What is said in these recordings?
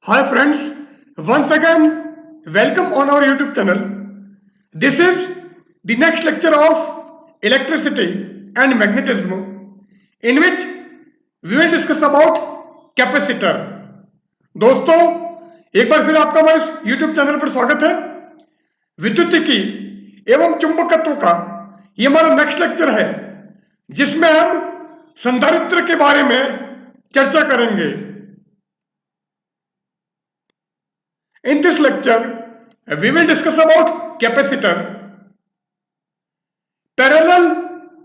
Hi friends, once again welcome on our YouTube channel. This is the next lecture of electricity and magnetism in which we will discuss about capacitor. दोस्तों एक बार फिर आपका हमारे YouTube channel पर स्वागत है. विद्युतिकी एवं चुंबकत्व का ये हमारा नेक्स्ट लेक्चर है जिसमें हम संधारित्र के बारे में चर्चा करेंगे. In this lecture, we will discuss about capacitor, parallel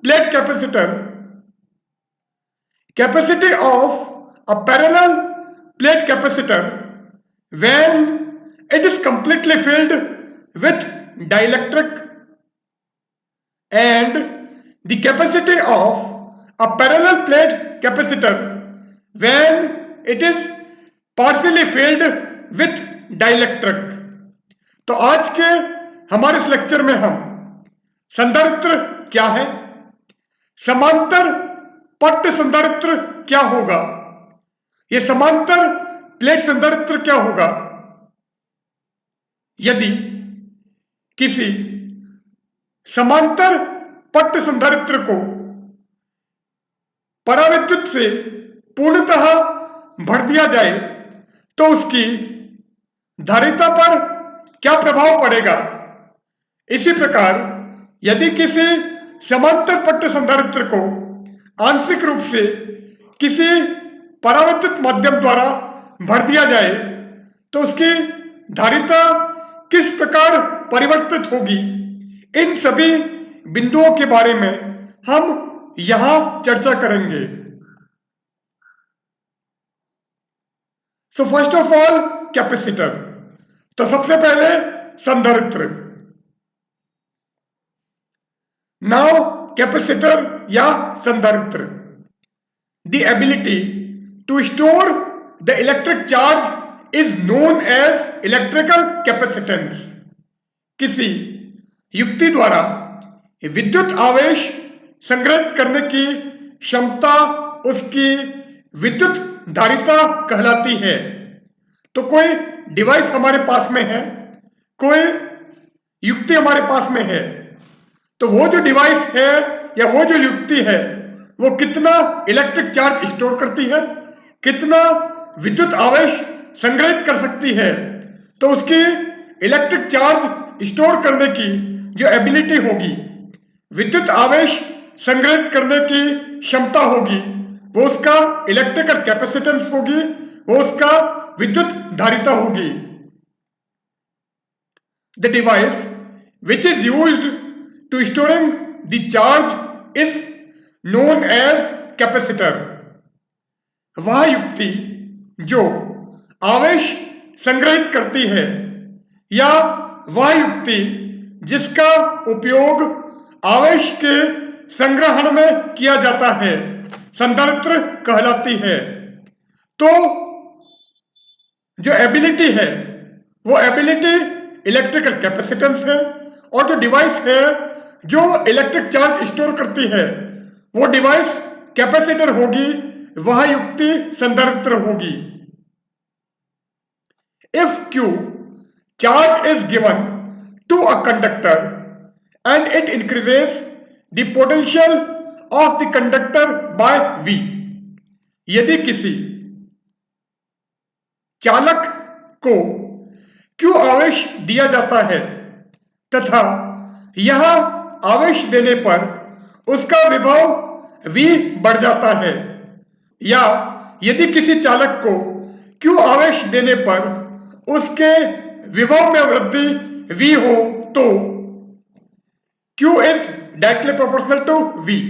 plate capacitor, capacity of a parallel plate capacitor when it is completely filled with dielectric, and the capacity of a parallel plate capacitor when it is partially filled with dielectric. तो आज के हमारे इस lecture में हम संधारित्र क्या है, समांतर पट्ट संधारित्र क्या होगा, ये समांतर प्लेट संधारित्र क्या होगा, यदि किसी समांतर पट्ट संधारित्र को पराविद्युत से पूर्णतः भर दिया जाए तो उसकी धारिता पर क्या प्रभाव पड़ेगा. इसी प्रकार यदि किसी समांतर पट्ट संधारित्र को आंशिक रूप से किसी पराविद्युत माध्यम द्वारा भर दिया जाए तो उसकी धारिता किस प्रकार परिवर्तित होगी, इन सभी बिंदुओं के बारे में हम यहां चर्चा करेंगे. So first of all capacitor. तो सबसे पहले संधारित्र. नाउ कैपेसिटर या संधारित्र. The ability to store the electric charge is known as electrical capacitance. किसी युक्ति द्वारा विद्युत आवेश संग्रहित करने की क्षमता उसकी विद्युत धारिता कहलाती है. तो कोई डिवाइस हमारे पास में है, कोई युक्ति हमारे पास में है, तो वो जो डिवाइस है या वो जो युक्ति है वो कितना इलेक्ट्रिक चार्ज स्टोर करती है, कितना विद्युत आवेश संग्रहित कर सकती है, तो उसकी इलेक्ट्रिक चार्ज स्टोर करने की जो एबिलिटी होगी, विद्युत आवेश संग्रहित करने की क्षमता होगी, वो उसका इलेक्ट्रिकल कैपेसिटेंस होगी, वो उसका विद्युत धारिता होगी. The device which is used to storing the charge is known as capacitor. वह युक्ति जो आवेश संग्रहित करती है या वह युक्ति जिसका उपयोग आवेश के संग्रहण में किया जाता है संधारित्र कहलाती है. तो जो एबिलिटी है वो एबिलिटी इलेक्ट्रिकल कैपेसिटेंस है और जो डिवाइस है जो इलेक्ट्रिक चार्ज स्टोर करती है वो डिवाइस कैपेसिटर होगी, वह युक्ति संधारित्र होगी. If Q charge is given to a conductor and it increases the potential of the conductor by V. यदि किसी चालक को Q आवेश दिया जाता है तथा यह आवेश देने पर उसका विभव V बढ़ जाता है, या यदि किसी चालक को Q आवेश देने पर उसके विभव में वृद्धि V हो तो Q is directly proportional to V.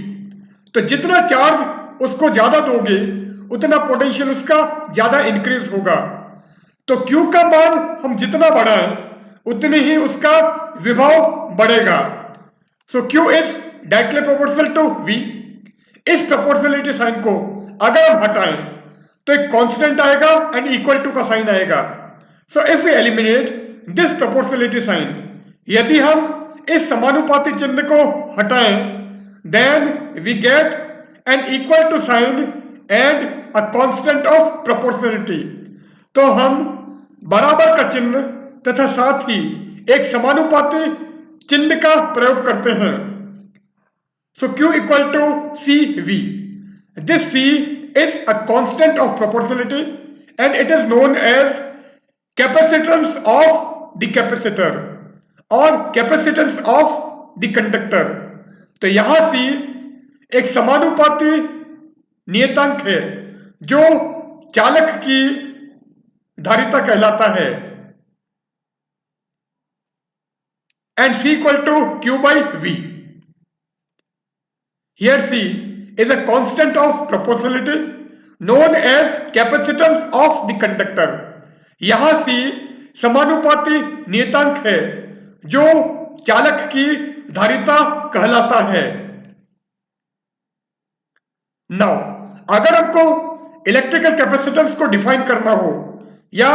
तो जितना चार्ज उसको ज्यादा दोगे उतना पोटेंशियल उसका ज्यादा इंक्रीज होगा. तो Q का मान हम जितना बढ़ाएं उतनी ही उसका विभव बढ़ेगा. So Q is directly proportional to V. इस प्रोपोर्शनलिटी साइन को अगर हम हटाएं तो एक कांस्टेंट आएगा एंड इक्वल टू का साइन आएगा. So if we eliminate this proportionality sign, यदि हम इस समानुपाती चिन्ह को हटाएं then we get an equal to sign and a constant of proportionality. तो हम बराबर का चिन्ह तथा साथ ही एक समानुपाती चिन्ह का प्रयोग करते हैं। So Q equal to CV. This C is a constant of proportionality and it is known as capacitance of the capacitor or capacitance of the conductor. तो यहां C एक समानुपाती नियतांक है जो चालक की धारिता कहलाता है and C equal to Q by V. Here C is a constant of proportionality known as capacitance of the conductor. यहां C समानुपाती नियतांक है जो चालक की धारिता कहलाता है। नाउ अगर हमको इलेक्ट्रिकल कैपेसिटेंस को डिफाइन करना हो या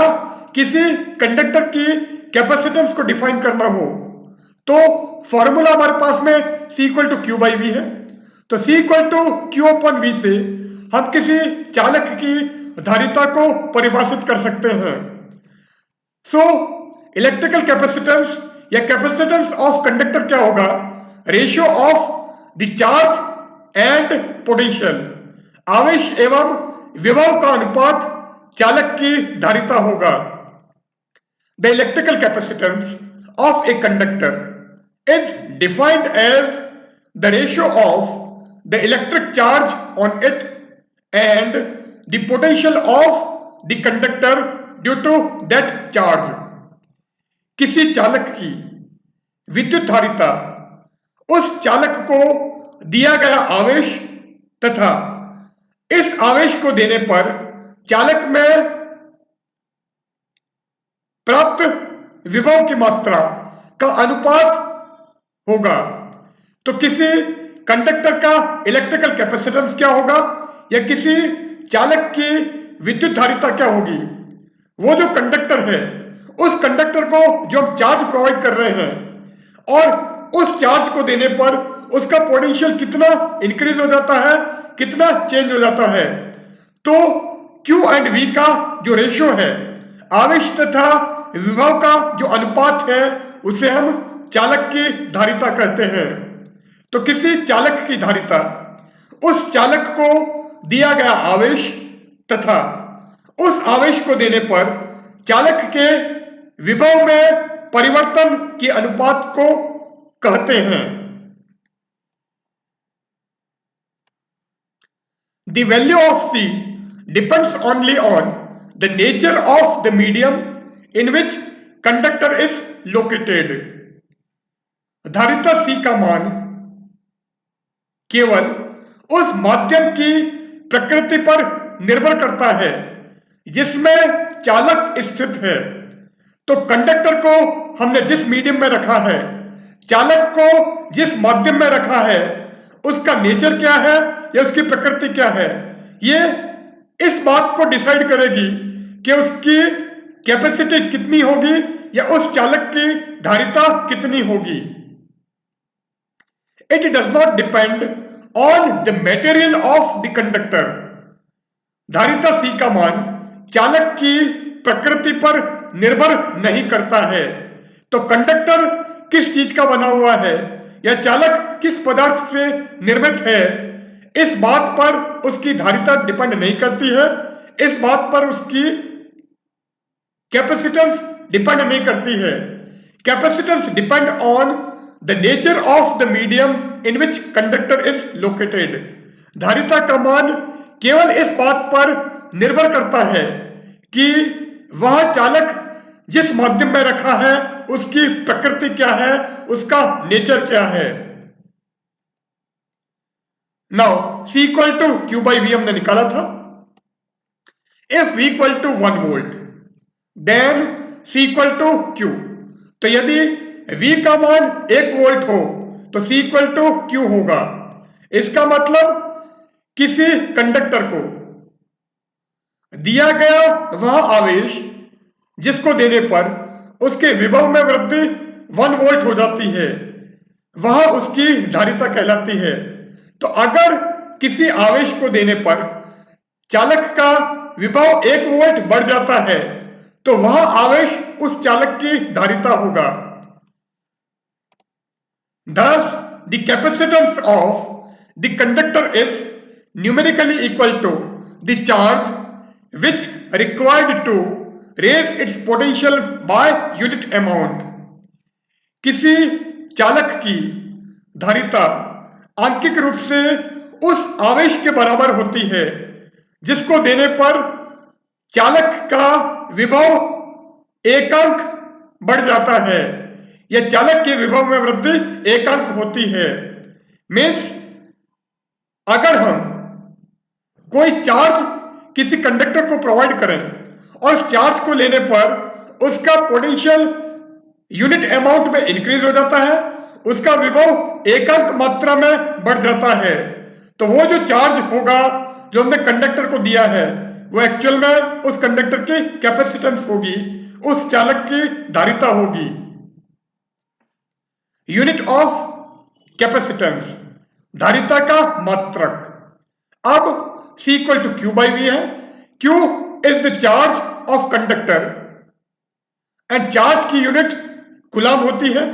किसी कंडक्टर की कैपेसिटेंस को डिफाइन करना हो तो फॉर्मूला हमारे पास में C equal to Q by V है। तो C equal to Q upon V से हम किसी चालक की धारिता को परिभाषित कर सकते हैं। सो इलेक्ट्रिकल कैपेसिटेंस या कैपेसिटेंस ऑफ कंडक्टर क्या होगा? Ratio of the charge and potential, आवेश एवं विभव का अनुपात चालक की धारिता होगा। The electrical capacitance of a conductor is defined as the ratio of the electric charge on it and the potential of the conductor due to that charge. किसी चालक की विद्युत धारिता उस चालक को दिया गया आवेश तथा इस आवेश को देने पर चालक में प्राप्त विभव की मात्रा का अनुपात होगा। तो किसी कंडक्टर का इलेक्ट्रिकल कैपेसिटेंस क्या होगा या किसी चालक की विद्युत धारिता क्या होगी? वो जो कंडक्टर है उस कंडक्टर को जो हम चार्ज प्रोवाइड कर रहे हैं और उस चार्ज को देने पर उसका पोटेंशियल कितना इंक्रीज हो जाता है, कितना चेंज हो जाता है। तो Q एंड V का जो रेशियो है, आवेश तथा विभव का जो अनुपात है, उसे हम चालक की धारिता कहते हैं। तो किसी चालक की धारिता उस चालक को दिया गया आवेश तथा उस आवेश को देने पर चालक के विभव में परिवर्तन के अनुपात को कहते हैं। The value of C depends only on the nature of the medium in which conductor is located. धारिता C का मान केवल उस माध्यम की प्रकृति पर निर्भर करता है जिसमें चालक स्थित है। तो कंडक्टर को हमने जिस मीडियम में रखा है, चालक को जिस माध्यम में रखा है, उसका नेचर क्या है या उसकी प्रकृति क्या है, ये इस बात को डिसाइड करेगी कि उसकी कैपेसिटी कितनी होगी या उस चालक की धारिता कितनी होगी। It does not depend on the material of the conductor. धारिता C का मान चालक की प्रकृति पर निर्भर नहीं करता है। तो कंडक्टर किस चीज का बना हुआ है या चालक किस पदार्थ से निर्मित है, इस बात पर उसकी धारिता डिपेंड नहीं करती है, इस बात पर उसकी कैपेसिटेंस डिपेंड नहीं करती है। Capacitance depend on the nature of the medium in which conductor is located. धारिता का मान केवल इस बात पर निर्भर करता है कि वह चालक जिस माध्यम में रखा है उसकी प्रकृति क्या है, उसका नेचर क्या है। Now C equal to Q by V हमने निकाला था। If V equal to 1 volt then C equal to Q। तो यदि V का मान 1 वोल्ट हो तो C इक्वल टू Q होगा। इसका मतलब किसी कंडक्टर को दिया गया वह आवेश जिसको देने पर उसके विभव में वृद्धि 1 वोल्ट हो जाती है, वह उसकी धारिता कहलाती है। तो अगर किसी आवेश को देने पर चालक का विभव 1 वोल्ट बढ़ जाता है तो वह आवेश उस चालक की धारिता होगा। Thus, the capacitance of the conductor is numerically equal to the charge which required to raise its potential by unit amount. किसी चालक की धारिता आंकिक रूप से उस आवेश के बराबर होती है जिसको देने पर चालक का विभव एकांक बढ़ जाता है या चालक के विभव में वृद्धि एकांक होती है। मीन्स अगर हम कोई चार्ज किसी कंडक्टर को प्रोवाइड करें और चार्ज को लेने पर उसका पोटेंशियल यूनिट अमाउंट में इंक्रीज हो जाता है, उसका विभव एकांक मात्रा में बढ़ जाता है, तो वो जो चार्ज होगा जो हमने कंडक्टर को दिया है वो एक्चुअल में उस कंडक्टर की कैपेसिटेंस होगी, उस चालक की धारिता होगी। यूनिट ऑफ कैपेसिटेंस, धारिता का मात्रक। अब C equal to Q by V है। Q is the charge of conductor and charge की यूनिट कूलम होती है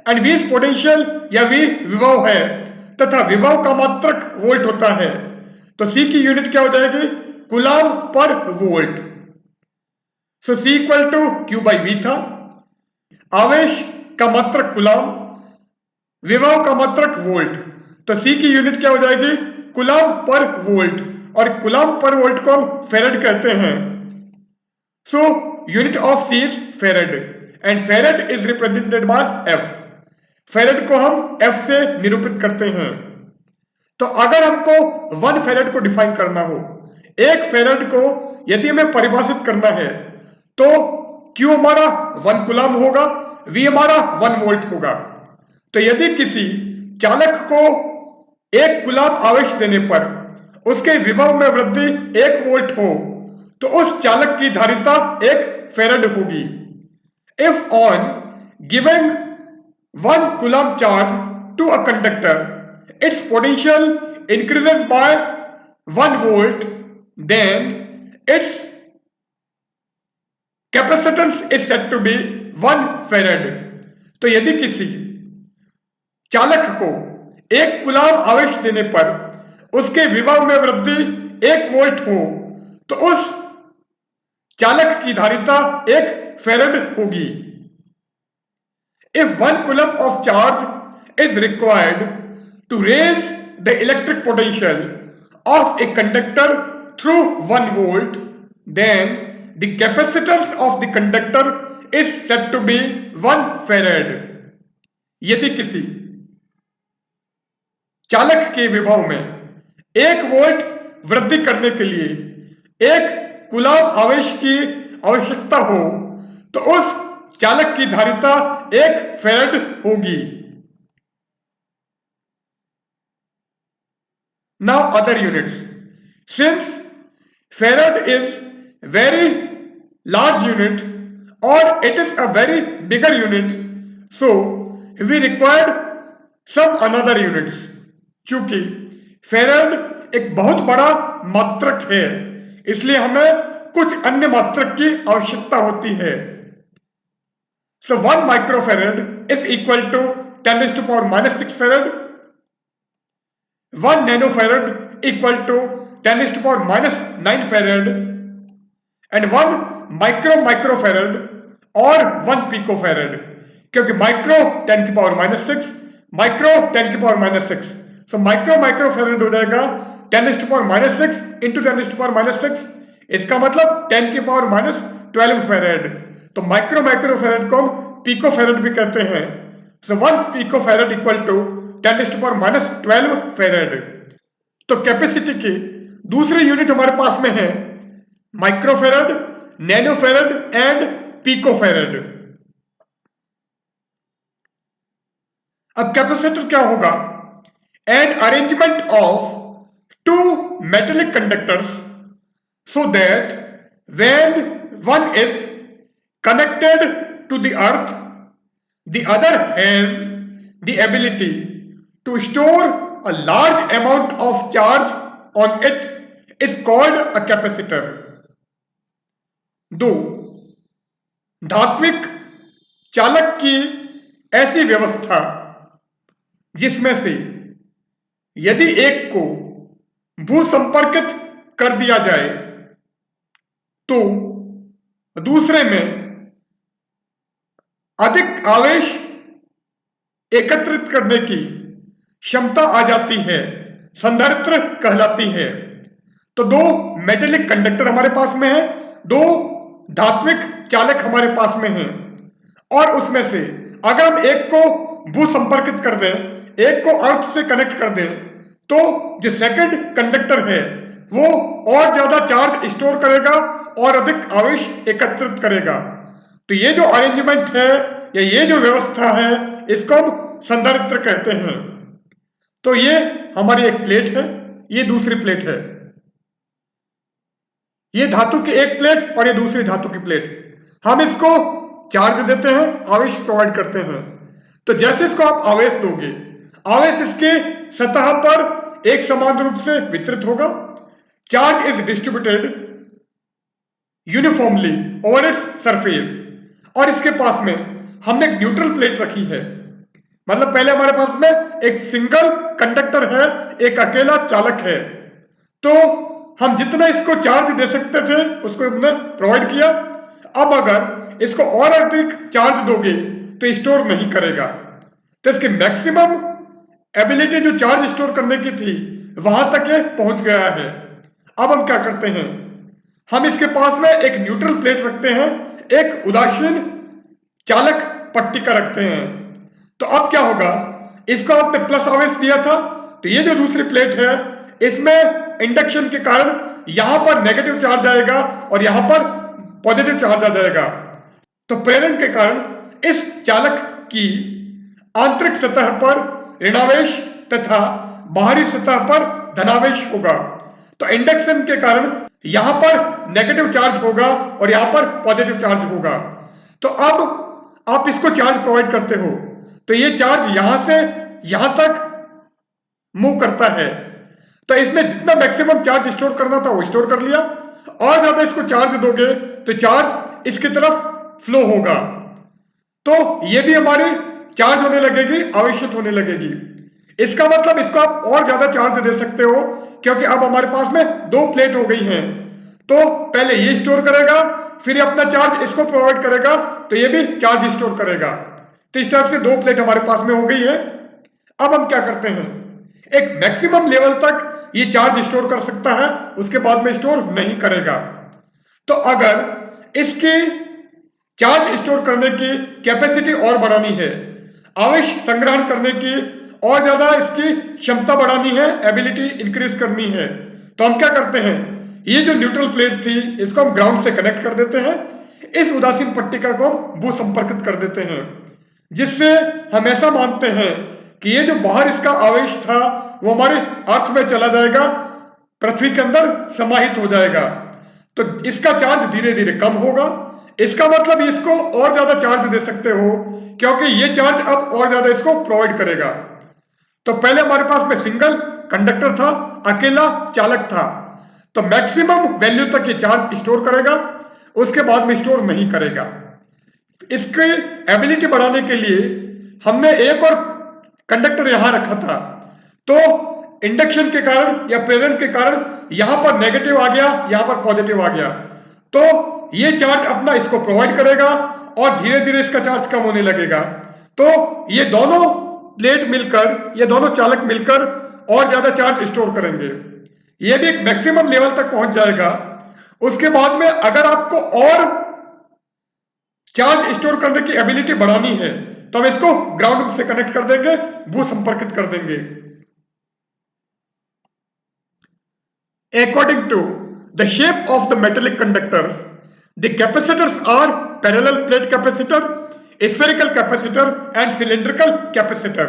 एंड V इज पोटेंशियल या V विभव है तथा विभव का मात्रक वोल्ट होता है, तो C की यूनिट क्या हो जाएगी? कूलम पर volt. So C equal to Q by V था। आवेश का मात्रक कूलम, विभव का मात्रक वोल्ट, तो C की यूनिट क्या हो जाएगी? कूलम पर वोल्ट, और कूलम पर वोल्ट को हम फेरेड कहते हैं। So unit of C is फेरेड and फेरेड is represented by F। फेरेड को हम F से निरूपित करते हैं। तो अगर हमको 1 फेरेड को डिफाइन करना हो, एक फेरेड को यदि हमें परिभाषित करना है, तो Q हमारा 1 कूलम होगा, V हमारा 1 वोल्ट होगा। तो यदि किसी चालक को 1 कूलम आवेश देने पर उसके विभव में वृद्धि 1 वोल्ट हो, तो उस चालक की धारिता 1 फेरेड होगी। If on giving 1 coulomb charge to a conductor its potential increases by 1 volt, then its capacitance is said to be 1 farad। तो यदि किसी चालक को 1 कूलम आवेश देने पर उसके विभव में वृद्धि 1 वोल्ट हो, तो उस चालक की धारिता 1 फेरेड होगी। If 1 coulomb of charge is required to raise the electric potential of a conductor through 1 volt, then the capacitance of the conductor is said to be 1 farad। यदि किसी चालक के विभव में 1 वोल्ट वृद्धि करने के लिए 1 कूलम आवेश की आवश्यकता हो, तो उस चालक की धारिता 1 फेरेड होगी। Now other units. Since farad is very large unit or it is a very bigger unit, so we required some another units। चूंकि farad एक बहुत बड़ा मात्रक है, इसलिए हमें कुछ अन्य मात्रक की आवश्यकता होती है। So 1 microfarad is equal to 10 to the power minus 6 farad। 1 nanofarad equal to 10 to the power minus 9 farad, and 1 microfarad और 1 picofarad, क्योंकि माइक्रो 10 की पावर माइनस 6, माइक्रो 10 की पावर माइनस 6, सो माइक्रोफेरेड हो जाएगा 10 to the power minus 6 into 10 to the power minus 6, इसका मतलब 10 की power minus 12 farad. तो माइक्रोफेरेड को हम पिकोफेरेड भी कहते हैं। So 1 picofarad equal to 10 to the power minus 12 farad. तो कैपेसिटी की दूसरी यूनिट हमारे पास में है माइक्रोफेरेड, नैनोफेरेड एंड पिकोफेरेड। अब कैपेसिटर क्या होगा? An arrangement of 2 metallic conductors so that when one is connected to the earth, the other has the ability to store a large amount of charge on it is called a capacitor। दो धात्विक चालक की ऐसी व्यवस्था जिसमें से यदि एक को भूसंपर्कित कर दिया जाए तो दूसरे में अधिक आवेश एकत्रित करने की क्षमता आ जाती है, संधारित्र कहलाती है। तो दो मेटेलिक कंडक्टर हमारे पास में है, दो धात्विक चालक हमारे पास में हैं, और उसमें से अगर हम एक को भूसंपर्कित कर दें, एक को अर्थ से कनेक्ट कर दें, तो जो सेकंड कंडक्टर है वो और ज्यादा चार्ज स्टोर करेगा और अधिक आवेश एकत्रित करेगा। तो ये जो अरेंजमेंट है या ये जो व्यवस्था है इसको हम संधारित्र कहते हैं। तो ये हमारी एक प्लेट है, ये दूसरी प्लेट है, ये धातु की एक प्लेट और ये दूसरी धातु की प्लेट। हम इसको चार्ज देते हैं, आवेश प्रोवाइड करते हैं। तो जैसे इसको आप आवेश दोगे, आवेश इसके सतह पर एक समान रूप से वितरित होगा। Charge is distributed uniformly over its surface. और इसके पास में हमने एक न्यूट्रल प्लेट रखी है, मतलब पहले हमारे पास में एक सिंगल कंडक्टर है, एक अकेला चालक है। तो हम जितना इसको चार्ज दे सकते थे उसको हमने प्रोवाइड किया। अब अगर इसको और अधिक चार्ज दोगे तो स्टोर नहीं करेगा। तो इसकी मैक्सिमम एबिलिटी जो चार्ज स्टोर करने की थी वहां तक ये पहुंच गया है। अब हम क्या करते हैं, हम इसके पास में एक न्यूट्रल प्लेट रखते हैं, एक उदासीन चालक पट्टिका रखते हैं। तो अब क्या होगा, इसको आपने प्लस आवेश दिया था, तो ये जो दूसरी प्लेट है इसमें इंडक्शन के कारण यहां पर नेगेटिव चार्ज आएगा और यहां पर पॉजिटिव चार्ज आ जाएगा। तो प्रेरण के कारण इस चालक की आंतरिक सतह पर ऋणावेश तथा बाहरी सतह पर धनावेश होगा। तो इंडक्शन के कारण यहां पर नेगेटिव चार्ज होगा और यहां पर पॉजिटिव चार्ज होगा। तो अब आप इसको चार्ज प्रोवाइड करते हो तो ये चार्ज यहां से यहां तक मूव करता है। तो इसमें जितना मैक्सिमम चार्ज स्टोर करना था वो स्टोर कर लिया, और ज्यादा इसको चार्ज दोगे तो चार्ज इसकी तरफ फ्लो होगा। तो ये भी हमारी चार्ज होने लगेगी, आवेशित होने लगेगी। इसका मतलब इसको आप और ज्यादा चार्ज दे सकते हो, क्योंकि अब हमारे पास में दो प्लेट हो गई हैं। तो पहले ये स्टोर करेगा, फिर ये अपना चार्ज इसको प्रोवाइड करेगा, तो ये भी चार्ज स्टोर करेगा। तो इस टाइप से दो प्लेट हमारे पास में हो गई है। अब हम क्या करते हैं, एक मैक्सिमम लेवल तक ये चार्ज स्टोर कर सकता है, उसके बाद में स्टोर नहीं करेगा। तो अगर इसकी चार्ज स्टोर करने की कैपेसिटी और बढ़ानी है, आवेश संग्रहण करने की और ज्यादा इसकी क्षमता बढ़ानी है, एबिलिटी इंक्रीज करनी है, तो हम क्या करते हैं, ये जो न्यूट्रल प्लेट थी इसको हम ग्राउंड से कनेक्ट कर देते हैं, इस उदासीन पट्टिका को हम भू संपर्कित कर देते हैं, जिससे हम ऐसा मानते हैं कि ये जो बाहर इसका आवेश था वो हमारे अर्थ में चला जाएगा, पृथ्वी के अंदर समाहित हो जाएगा। तो इसका चार्ज धीरे धीरे कम होगा। इसका मतलब इसको और ज्यादा चार्ज दे सकते हो, क्योंकि ये चार्ज अब और ज्यादा इसको प्रोवाइड करेगा। तो पहले हमारे पास में सिंगल कंडक्टर था, अकेला चालक था, तो मैक्सिमम वैल्यू तक ये चार्ज स्टोर करेगा, उसके बाद में स्टोर नहीं करेगा। इसकी एबिलिटी बढ़ाने के लिए हमने एक और कंडक्टर यहां रखा था। तो इंडक्शन के कारण या प्रेरण के कारण यहां पर नेगेटिव आ गया, यहां पर पॉजिटिव आ गया, तो ये चार्ज अपना इसको प्रोवाइड करेगा और धीरे धीरे इसका चार्ज कम होने लगेगा। तो ये दोनों प्लेट मिलकर, ये दोनों चालक मिलकर और ज्यादा चार्ज स्टोर करेंगे। ये भी एक मैक्सिमम लेवल तक पहुंच जाएगा। उसके बाद में अगर आपको और चार्ज स्टोर करने की एबिलिटी बढ़ानी है तो हम इसको ग्राउंड से कनेक्ट कर देंगे, भू संपर्कित कर देंगे। According to the shape of the metallic conductors, the capacitors are parallel plate capacitor, spherical capacitor and cylindrical capacitor.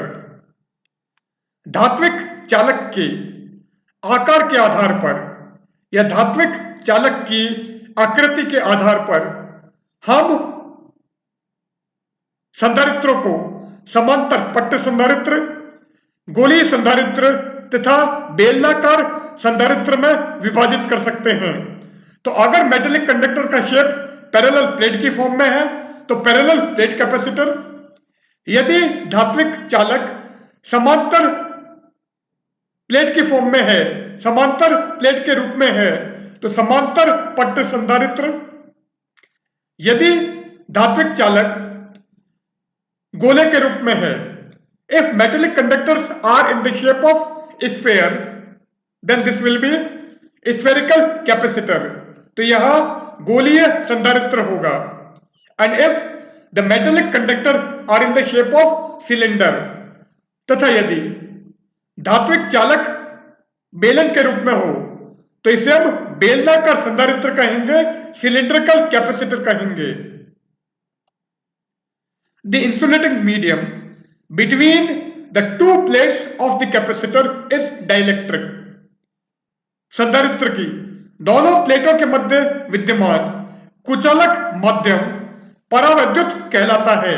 धात्विक चालक के आकार के आधार पर या धात्विक चालक की आकृति के आधार पर हम संधारित्रों को समांतर पट्ट संधारित्र, गोलीय संधारित्र तथा बेलनाकार संधारित्र में विभाजित कर सकते हैं। तो अगर मेटेलिक कंडक्टर का शेप पैरेलल प्लेट की फॉर्म में है तो पैरेलल प्लेट कैपेसिटर। यदि धात्विक चालक समांतर प्लेट के फॉर्म में है, समांतर प्लेट के रूप में है, तो समांतर पट्ट संधारित्र। यदि धात्विक चालक गोले के रूप में है, if metallic conductors are in the shape of sphere, then this will be spherical capacitor, तो यह गोलीय संधारित्र होगा। And if the metallic conductor are in the shape of cylinder, तथा यदि धात्विक चालक बेलन के रूप में हो, तो इसे हम बेलनाकार संधारित्र कहेंगे, सिलिंड्रिकल कैपेसिटर कहेंगे। The insulating medium between the two plates of the capacitor is dielectric. संधारित्र की दोनों प्लेटों के मध्य विद्यमान कुचालक माध्यम परावैद्युत कहलाता है।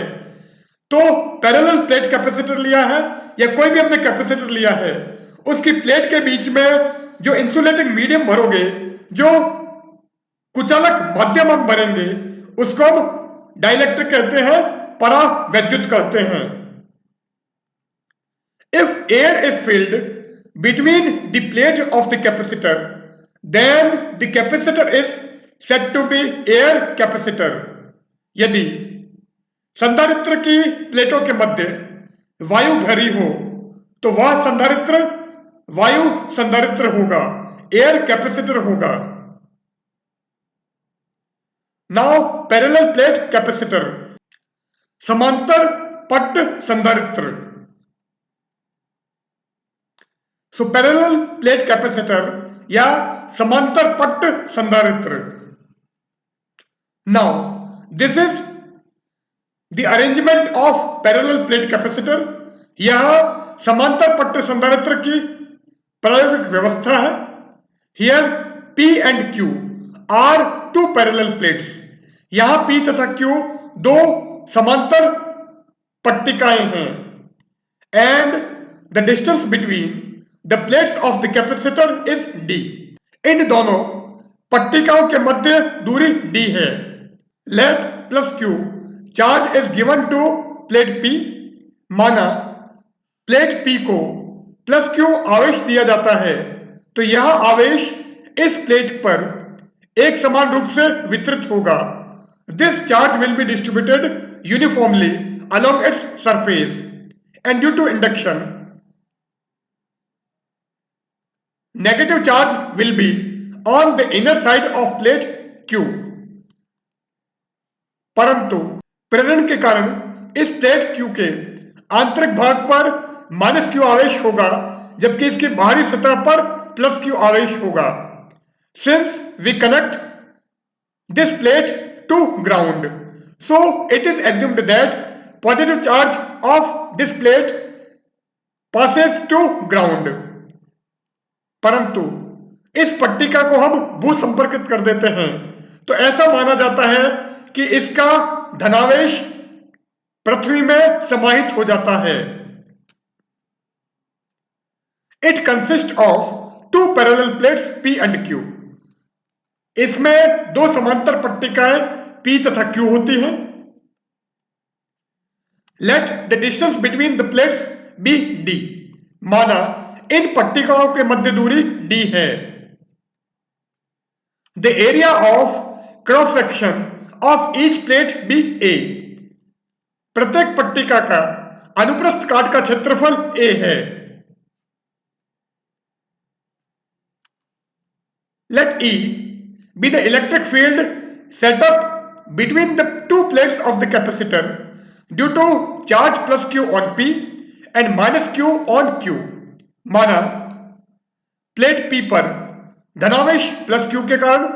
तो पैरेलल प्लेट कैपेसिटर लिया है या कोई भी हमने कैपेसिटर लिया है, उसकी प्लेट के बीच में जो इंसुलेटिंग मीडियम भरोगे, जो कुचालक माध्यम हम भरेंगे, उसको हम डाइलेक्ट्रिक कहते हैं, परावैद्युत कहते हैं। If air is filled between the plate of the capacitor, then the capacitor is said to be air capacitor। यदि संधारित्र की प्लेटों के मध्य वायु भरी हो, तो वह संधारित्र वायु संधारित्र होगा, एयर कैपेसिटर होगा। नाउ पैरेलल प्लेट कैपेसिटर, समांतर पट्ट संधारित्र। सो पैरेलल प्लेट कैपेसिटर या समांतर पट्ट संधारित्र। Now this is the arrangement of parallel plate capacitor. यह समांतर पट्ट संधारित्र की प्रायोगिक व्यवस्था है। Here P and Q are two parallel plates. यहां P तथा Q दो समांतर पट्टिकाएं हैं। And the distance between the plates of the capacitor is D। इन दोनों पट्टिकाओं के मध्य दूरी D है। Let plus Q charge is given to plate P। माना प्लेट P को प्लस Q आवेश दिया जाता है, तो यह आवेश इस प्लेट पर एक समान रूप से वितरित होगा। This charge will be distributed uniformly along its surface, and due to induction, negative charge will be on the inner side of plate Q। परंतु प्रेरण के कारण इस प्लेट Q के आंतरिक भाग पर माइनस Q आवेश होगा, जबकि इसकी बाहरी सतह पर प्लस Q आवेश होगा। Since we connect this plate to ground, so it is assumed that positive charge of this plate passes to ground। परंतु इस पट्टिका को हम भू संपर्कित कर देते हैं, तो ऐसा माना जाता है कि इसका धनावेश पृथ्वी में समाहित हो जाता है। It consist of two parallel plates P and Q। इसमें दो समांतर पट्टिकाएं P तथा Q होती हैं। Let the distance between the plates be D। माना इन पट्टिकाओं के मध्य दूरी D है। The area of cross section of each plate be A। प्रत्येक पट्टिका का अनुप्रस्थ काट का क्षेत्रफल A है। Let E be the electric field set up between the two plates of the capacitor due to charge plus Q on P and minus Q on Q। माना plate P पर धनावेश प्लस Q के कारण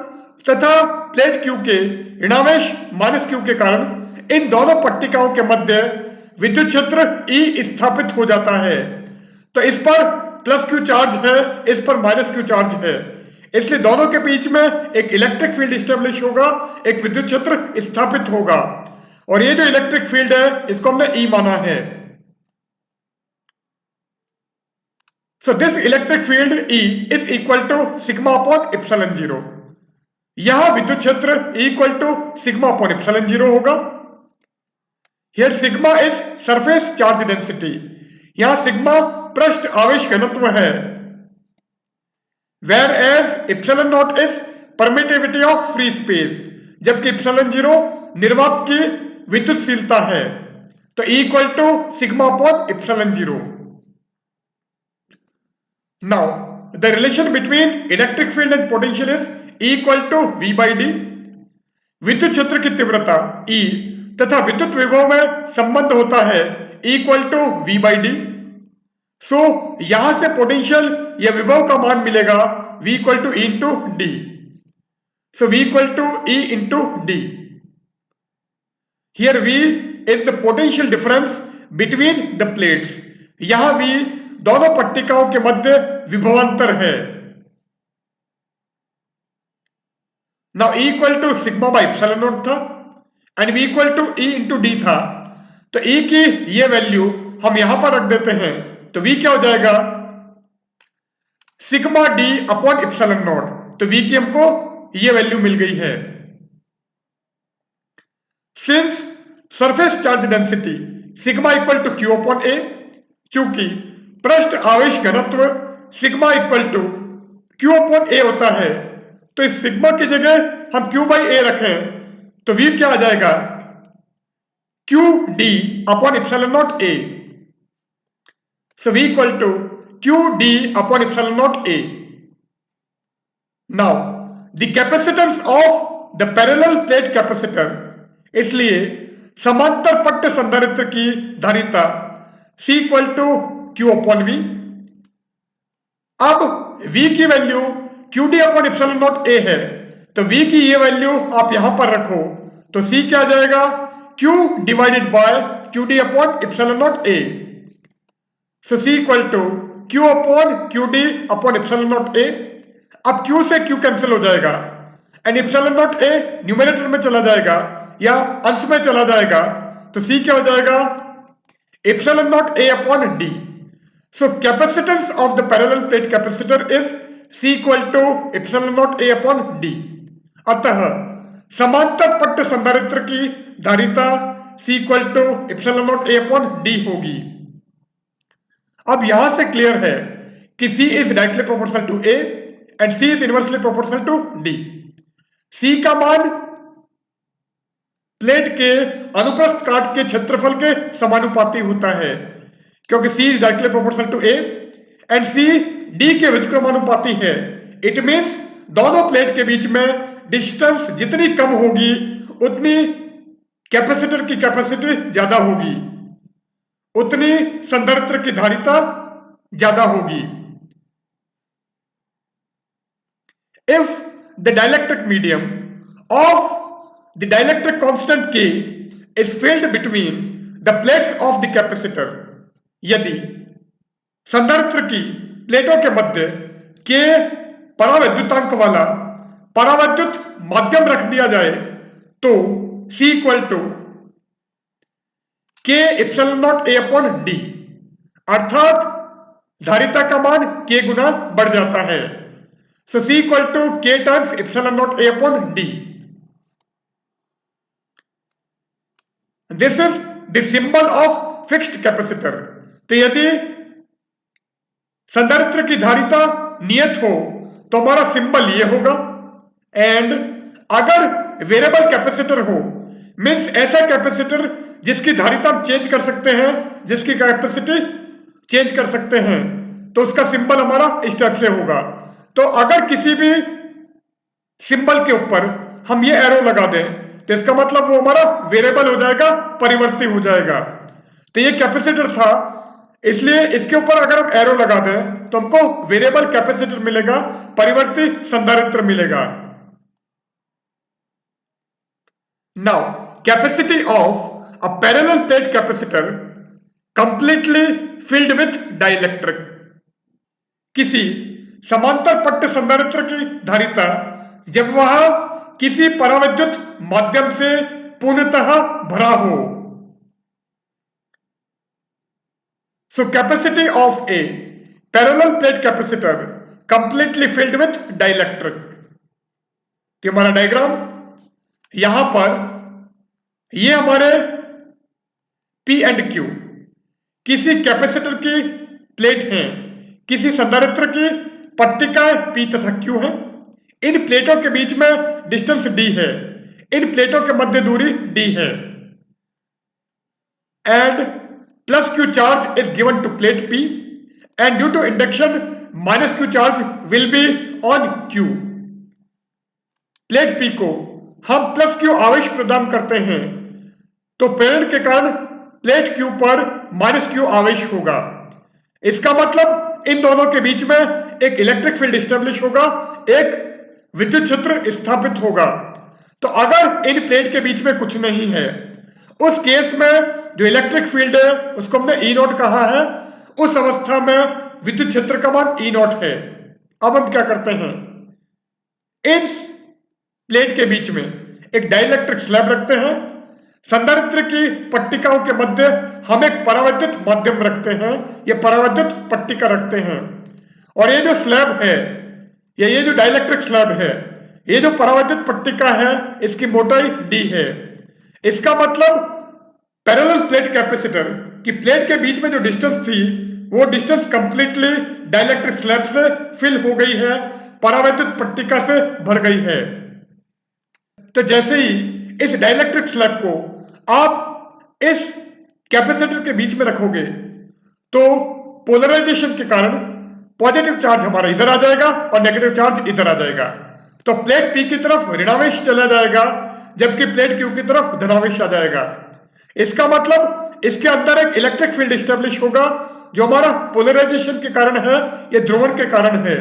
तथा plate Q के ऋणावेश minus Q के कारण इन दोनों पट्टिकाओं के मध्य विद्युत क्षेत्र E स्थापित हो जाता है। तो इस पर प्लस Q चार्ज है, इस पर माइनस Q चार्ज है, इसलिए दोनों के बीच में एक इलेक्ट्रिक फील्ड स्टेब्लिश होगा, एक विद्युत क्षेत्र स्थापित होगा। और ये जो इलेक्ट्रिक फील्ड है, इसको हमने E माना है। So this electric field E is equal to sigma upon epsilon 0। यह विद्युत क्षेत्र E equal to sigma upon epsilon 0 होगा। Here sigma is surface charge density, यहां सिग्मा पृष्ठ आवेश घनत्व है। Whereas epsilon naught is permittivity of free space, जबकि इप्सिलॉन जीरो निर्वात की विद्युतशीलता है। तो equal to sigma upon epsilon zero. Now the relation between electric field and potential is equal to V by D। विद्युत क्षेत्र की तीव्रता E तथा विद्युत विभव में संबंध होता है equal to V by D। So यहां से पोटेंशियल या विभव का मान मिलेगा V equal to E into D. So V equal to E into D. Here V is the potential difference between the plates, यहां V दोनों पट्टिकाओं के मध्य विभवांतर है। Now E equal to sigma by epsilon naught था and V equal to E into D था। तो E की ये वैल्यू हम यहां पर रख देते हैं, तो V क्या हो जाएगा sigma D upon epsilon naught. तो V की हमको ये वैल्यू मिल गई है। Since surface charge density sigma equal to Q upon A, चूंकि पृष्ठ आवेश घनत्व sigma equal to Q upon A होता है, तो इस सिग्मा की जगह हम Q बाई A रखें तो V क्या आ जाएगा Q D upon epsilon naught A। So V equal to Q D upon epsilon naught A. Now the capacitance of the parallel plate capacitor, इसलिए समांतर पट्ट संधारित्र की धारिता C equal to Q upon V। अब V की value QD upon epsilon naught A है, तो V की ये वैल्यू आप यहां पर रखो तो C क्या आ जाएगा Q divided by QD upon epsilon naught A। So C equal to Q upon QD upon epsilon naught A। अब Q से Q कैंसिल हो जाएगा and epsilon naught A numerator में चला जाएगा या अंश में चला जाएगा, तो C क्या हो जाएगा epsilon naught A upon D। So capacitance of the parallel plate capacitor is C equal to epsilon naught A upon D। अतः समांतर पट्ट संधारित्र की धारिता C equal to epsilon naught A upon D होगी। अब यहां से क्लियर है कि C is directly proportional to A and C is inversely proportional to D। C का मान प्लेट के अनुप्रस्थ काट के क्षेत्रफल के समानुपाती होता है, क्योंकि C is directly proportional to A and C D के व्युत्क्रमानुपाती है। इट मीन्स दोनों प्लेट के बीच में डिस्टेंस जितनी कम होगी उतनी कैपेसिटर की कैपेसिटी ज्यादा होगी, उतनी संधारित्र की धारिता ज्यादा होगी। If the dielectric medium of the dielectric constant K is filled between the plates of the capacitor, यदि संधारित्र की प्लेटों के मध्य K परावैद्युतांक वाला परावैद्युत माध्यम रख दिया जाए तो C equal to K epsilon naught A upon D, अर्थात धारिता का मान K गुना बढ़ जाता है। So C equal to K times epsilon naught A upon D. This is the symbol of fixed capacitor. तो यदि संधारित्र की धारिता नियत हो तो हमारा सिंबल ये होगा, एंड अगर वेरिएबल कैपेसिटर हो मीन्स ऐसा कैपेसिटर जिसकी धारिता हम चेंज कर सकते हैं, जिसकी कैपेसिटी चेंज कर सकते हैं, तो उसका सिंबल हमारा इस टाइप से होगा। तो अगर किसी भी सिंबल के ऊपर हम ये एरो लगा दें तो इसका मतलब वो हमारा वेरिएबल हो जाएगा, परिवर्ती हो जाएगा। तो ये कैपेसिटर था, इसलिए इसके ऊपर अगर हम एरो लगा दें तो हमको वेरिएबल कैपेसिटर मिलेगा, परिवर्ती संधारित्र मिलेगा। Now capacity of a parallel plate capacitor completely filled with dielectric. किसी समांतर पट्ट संधारित्र की धारिता जब वह किसी परावैद्युत माध्यम से पूर्णतः भरा हो। So capacity of a parallel plate capacitor completely filled with dielectric. तो हमारा डायग्राम यहां पर ये हमारे पी एंड क्यू किसी कैपेसिटर की प्लेट हैं, किसी संधारित्र की पट्टिकाएं पी तथा क्यू हैं। इन प्लेटों के बीच में डिस्टेंस डी है, इन प्लेटों के मध्य दूरी डी है, and plus Q charge is given to plate P and due to induction minus Q charge will be on Q. Plate P को हम प्लस क्यू आवेश प्रदान करते हैं तो प्रेरण के कारण प्लेट क्यू पर माइनस क्यू आवेश होगा। इसका मतलब इन दोनों के बीच में एक इलेक्ट्रिक फील्ड एस्टेब्लिश होगा, एक विद्युत क्षेत्र स्थापित होगा। तो अगर इन प्लेट के बीच में कुछ नहीं है, उस केस में जो इलेक्ट्रिक फील्ड है उसको हमने ई नॉट कहा है, उस अवस्था में विद्युत क्षेत्र का मान ई नॉट है। अब हम क्या करते हैं, इन प्लेट के बीच में एक डाइलेक्ट्रिक स्लैब रखते हैं, संधारित्र की पट्टिकाओं के मध्य हम एक परावैद्युत माध्यम रखते हैं, ये परावैद्युत पट्टिका रखते हैं, और ये जो स्लैब है या ये जो डाइलेक्ट्रिक स्लैब है, ये जो परावैद्युत पट्टिका है इसकी मोटाई डी है। इसका मतलब पैरेलल प्लेट कैपेसिटर की प्लेट के बीच में जो डिस्टेंस थी वो डिस्टेंस कंप्लीटली डाइलेक्ट्रिक स्लैब से फिल हो गई है, परावैद्युत पट्टिका से भर गई है। तो जैसे ही इस डाइलेक्ट्रिक स्लैब को आप इस कैपेसिटर के बीच में रखोगे तो पोलराइजेशन के कारण पॉजिटिव चार्ज हमारा इधर आ जाएगा और नेगेटिव चार्ज इधर आ जाएगा। तो प्लेट पी की तरफ ऋणावेश चला जाएगा जबकि प्लेट क्यू की तरफ धनावेश आ जाएगा। इसका मतलब इसके अंदर एक इलेक्ट्रिक फील्ड एस्टेब्लिश होगा जो हमारा पोलराइजेशन के कारण है, ये ध्रुवण के कारण है,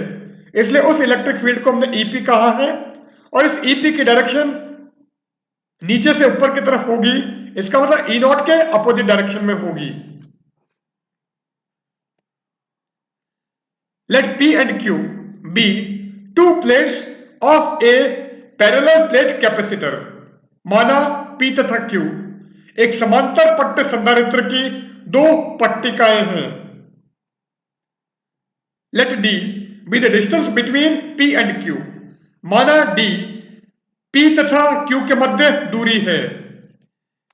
इसलिए उस इलेक्ट्रिक फील्ड को हमने ईपी कहा है और इस ईपी की डायरेक्शन नीचे से ऊपर की तरफ होगी। इसका मतलब ई नॉट के अपोजिट डायरेक्शन में होगी। Let P and Q be two plates of a parallel plate capacitor. माना पी तथा क्यू एक समांतर पट्ट संधारित्र की दो पट्टिकाएं हैं। Let D be the distance between P and Q. माना डी पी तथा क्यू के मध्य दूरी है,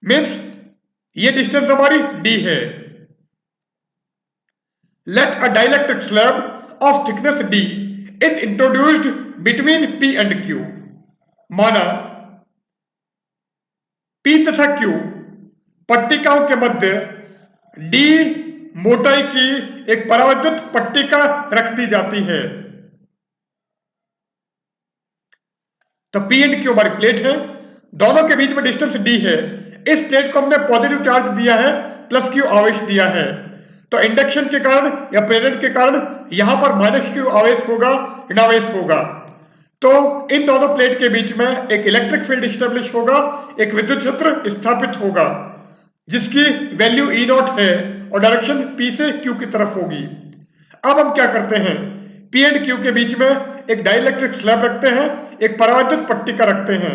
मीन्स ये डिस्टेंस हमारी डी है। Let a dielectric slab of thickness D is introduced between P and Q. माना पी तथा क्यू पट्टिकाओं के मध्य डी मोटाई की एक परावैद्युत पट्टिका रख दी जाती है। तो पी एंड क्यू हमारी प्लेट है, दोनों के बीच में डिस्टेंस डी है। इस प्लेट को हमने पॉजिटिव चार्ज दिया है, प्लस क्यू आवेश दिया है। तो इंडक्शन के कारण या प्रेरण के कारण यहां पर माइनस क्यू आवेश होगा, ऋणावेश होगा। तो इन दोनों प्लेट के बीच में एक इलेक्ट्रिक फील्ड एस्टेब्लिश होगा, एक विद्युत क्षेत्र स्थापित होगा जिसकी वैल्यू ई नॉट है और डायरेक्शन पी से क्यू की तरफ होगी। अब हम क्या करते हैं, पी एंड क्यू के बीच में एक डाइलेक्ट्रिक स्लैब रखते हैं, एक परावैद्युत पट्टिका रखते हैं,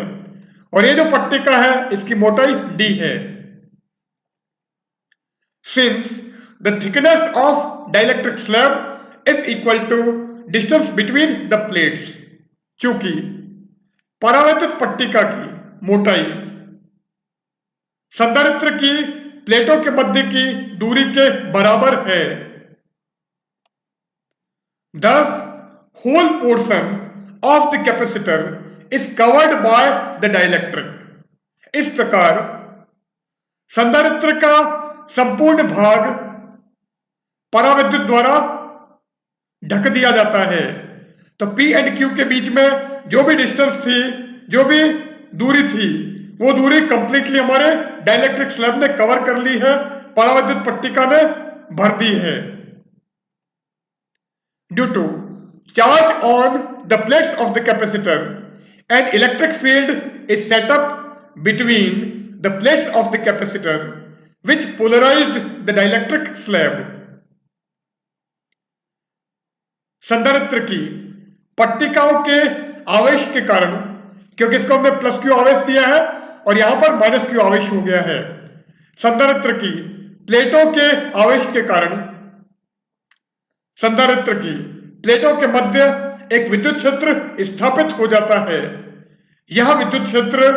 और ये जो पट्टिका है इसकी मोटाई डी है। Since the thickness of dielectric slab is equal to distance between the plates, चूंकि परावैद्युत पट्टिका की मोटाई संधारित्र की प्लेटों के मध्य की दूरी के बराबर है, thus whole portion of the capacitor is covered by the dielectric। इस प्रकार संधारित्र का संपूर्ण भाग परावैद्युत द्वारा ढक दिया जाता है। तो P एंड Q के बीच में जो भी डिस्टेंस थी, जो भी दूरी थी, वो दूरी कंप्लीटली हमारे डाइलेक्ट्रिक स्लैब ने कवर कर ली है, परावैद्युत पट्टिका ने भर दी है। Due to charge on the plates of the capacitor an electric field is set up between the plates of the capacitor which polarised the dielectric slab. संधारित्र की पट्टिकाओं के आवेश के कारण, क्योंकि इसको हमने प्लस क्यू आवेश दिया है और यहां पर माइनस क्यू आवेश हो गया है, संधारित्र की प्लेटों के आवेश के कारण संधारित्र की प्लेटों के मध्य एक विद्युत क्षेत्र स्थापित हो जाता है। यह विद्युत क्षेत्र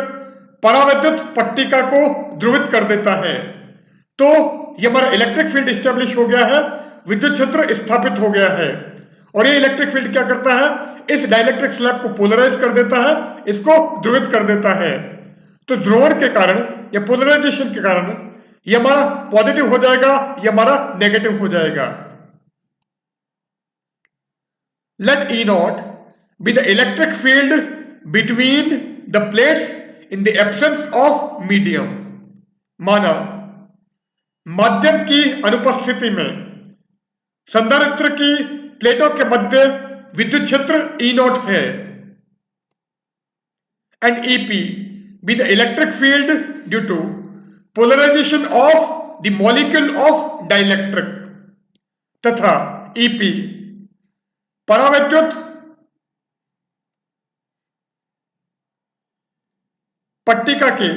परावैद्युत पट्टिका को ध्रुवित कर देता है। तो ये हमारा इलेक्ट्रिक फील्ड स्टेब्लिश हो गया है, विद्युत क्षेत्र स्थापित हो गया है। और ये इलेक्ट्रिक फील्ड क्या करता है, इस डाइलेक्ट्रिक स्लैब को पोलराइज कर देता है, इसको ध्रुवित कर देता है। तो ध्रुवण के कारण या पोलराइजेशन के कारण ये हमारा पॉजिटिव हो जाएगा, ये हमारा नेगेटिव हो जाएगा। Let E naught be the electric field between the plates in the absence of medium. माना माध्यम की अनुपस्थिति में संधारित्र की प्लेटों के मध्य विद्युत क्षेत्र E नॉट है, and EP be the electric field due to polarization of the molecule of dielectric, तथा EP परावैद्युत पट्टिका के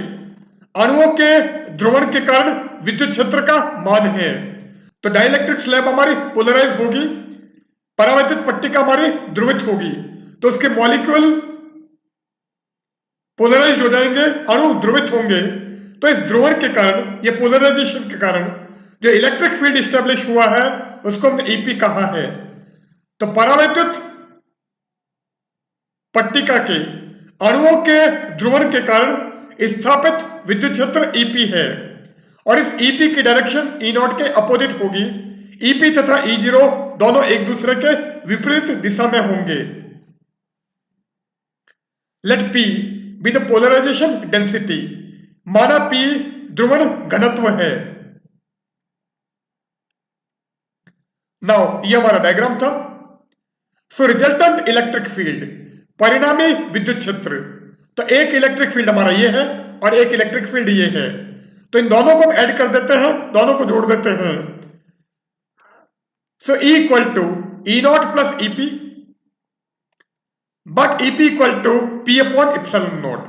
अणुओं के ध्रुवण के कारण विद्युत क्षेत्र का मान है। तो डाइलेक्ट्रिक स्लैब हमारी पोलराइज होगी, परावैद्युत पट्टिका हमारी ध्रुवित होगी, तो उसके मॉलिक्यूल पोलराइज हो जाएंगे, अणु ध्रुवित होंगे। तो इस ध्रुवण के कारण, ये पोलराइजेशन के कारण जो इलेक्ट्रिक फील्ड स्टैब्लिश हुआ है उसको हमने EP कहा है। तो परावैद्युत पट्टिका के अणुओं के ध्रुवण के कारण स्थापित विद्युत क्षेत्र EP है, और इस EP की डायरेक्शन E नॉट के अपोजिट होगी। EP तथा E0 दोनों एक दूसरे के विपरीत दिशा में होंगे। Let P be the polarisation density. माना P ध्रुवण घनत्व है। नाउ ये हमारा डायग्राम था। सो रिजल्टेंट इलेक्ट्रिक फील्ड, परिणामी विद्युत क्षेत्र। तो एक इलेक्ट्रिक फील्ड हमारा ये है और एक इलेक्ट्रिक फील्ड ये है, तो इन दोनों को हम ऐड कर देते हैं, दोनों को जोड़ देते हैं। So E equal to E naught plus EP, but EP equal to P upon epsilon naught,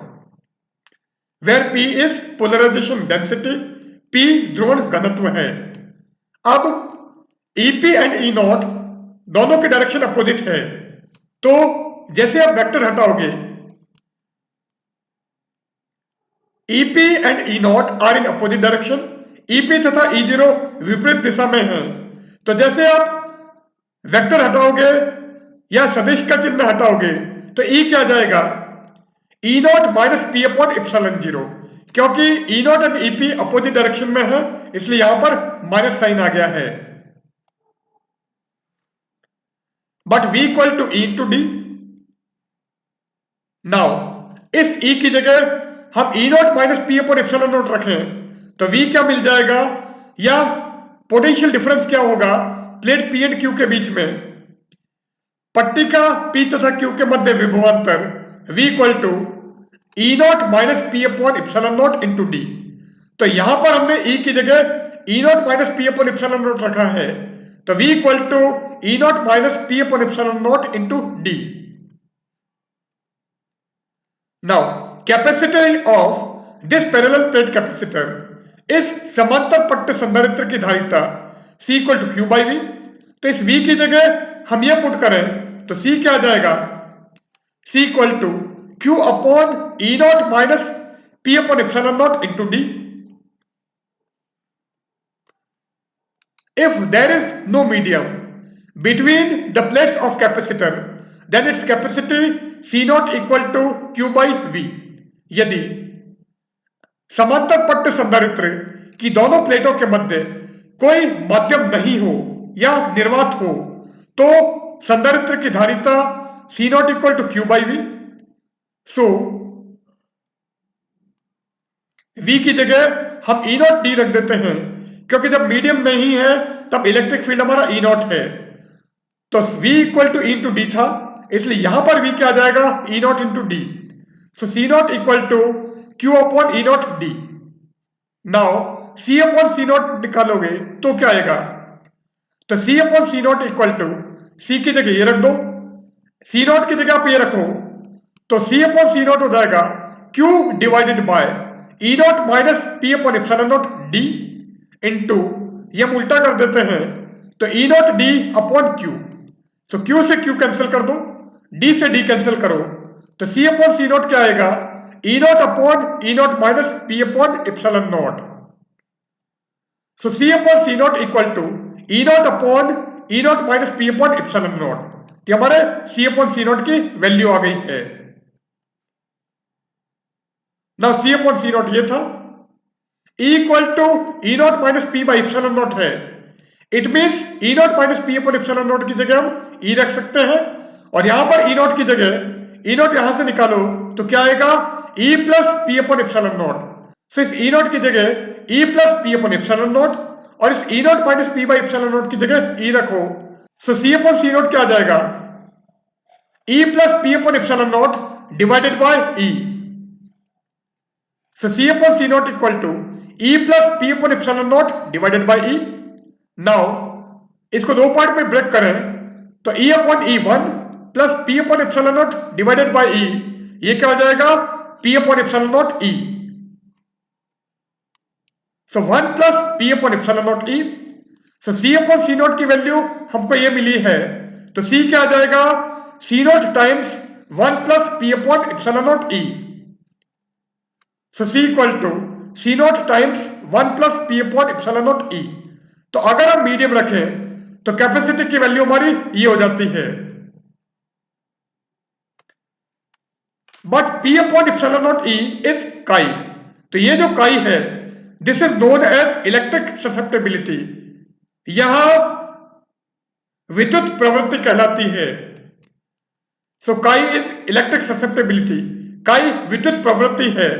where P is polarization density, P ध्रुवण घनत्व है। अब EP एंड E नॉट दोनों की डायरेक्शन अपोजिट है, तो जैसे आप वेक्टर हटाओगे, EP and E naught are in opposite direction, EP तथा E0 विपरीत दिशा में है। तो जैसे आप वेक्टर हटाओगे या सदिश का चिन्ह हटाओगे तो E क्या जाएगा, E naught minus P upon epsilon 0, क्योंकि E naught and EP opposite direction में है, इसलिए यहां पर माइनस साइन आ गया है। But V equal to E into D। Now इस E की जगह हम E naught minus P upon epsilon naught रखें तो V क्या मिल जाएगा, या पोटेंशियल डिफरेंस क्या होगा प्लेट P एंड Q के बीच में, पट्टिका P तथा Q के मध्य विभवांतर V equal to E naught minus P upon epsilon naught into D। तो यहां पर हमने E की जगह E naught minus P upon epsilon naught रखा है, तो V equal to E naught minus P upon epsilon naught into D। Now capacity of this parallel plate capacitor, इस समांतर पट्ट संधारित्र की धारिता C equal to Q by V। तो इस V की जगह हम ये पुट करें तो C क्या आ जाएगा, C equal to Q upon E naught minus P upon epsilon naught into D। If there is no medium between the plates of capacitor, then its capacity C naught equal to Q by V। यदि समांतर पट्ट संधारित्र की दोनों प्लेटों के मध्य कोई माध्यम नहीं हो या निर्वात हो तो संधारित्र की धारिता C naught equal to Q by V। So V की जगह हम E naught D रख देते हैं, क्योंकि जब मीडियम नहीं है तब इलेक्ट्रिक फील्ड हमारा E नॉट है, तो V equal to E into D था, इसलिए यहां पर V क्या आ जाएगा, E naught into D. So C not equal to Q upon E naught D। Now C upon C naught निकालोगे तो क्या आएगा, तो C upon C not equal to C की जगह ये रख दो, C नॉट की जगह आप ये रखो, तो C अपॉन C नॉट हो जाएगा Q divided bye E naught minus P upon epsilon not D into, ये हम उल्टा कर देते हैं तो E naught D upon Q। सो Q से Q कैंसिल कर दो, D से D कैंसिल करो, तो C अपॉन C नॉट क्या आएगा, E naught upon E naught minus P upon epsilon naught. So C upon C naught equal to E naught upon E naught minus P upon epsilon naught. तो हमारे C upon C naught की value आ गई है। ना C upon C naught ये था, equal to E naught minus P by epsilon naught है। It means E naught minus P upon epsilon naught की जगह हम ई रख सकते हैं, और यहां पर ई नॉट की जगह ई नॉट यहां से निकालो तो क्या आएगा, E plus P upon epsilon naught. So इस ई नॉट की जगह E plus P upon epsilon naught, और इस E naught minus P by epsilon naught की जगह ई रखो। सो सी अपॉन सी नॉट क्या आ जाएगा, ई plus P upon epsilon not divided by E. So C upon C naught equal to E plus P upon epsilon naught divided by E. Now इसको दो part में break करें तो E upon E1 plus P upon epsilon naught divided by E, ये क्या हो जाएगा, P upon epsilon naught E. So 1 plus P upon epsilon naught E. So C upon C naught की वैल्यू हमको ये मिली है, तो C क्या आ जाएगा, C naught टाइम्स 1 plus P upon epsilon naught E. So C equal to C naught times 1 plus P upon epsilon naught E. तो अगर हम मीडियम रखें तो कैपेसिटी की वैल्यू हमारी ये हो जाती है, but P upon epsilon naught E is काई। तो ये जो काई है, this is known as electric susceptibility, यहां विद्युत प्रवृत्ति कहलाती है। सो काई इज इलेक्ट्रिक ससेप्टेबिलिटी, काई विद्युत प्रवृत्ति है।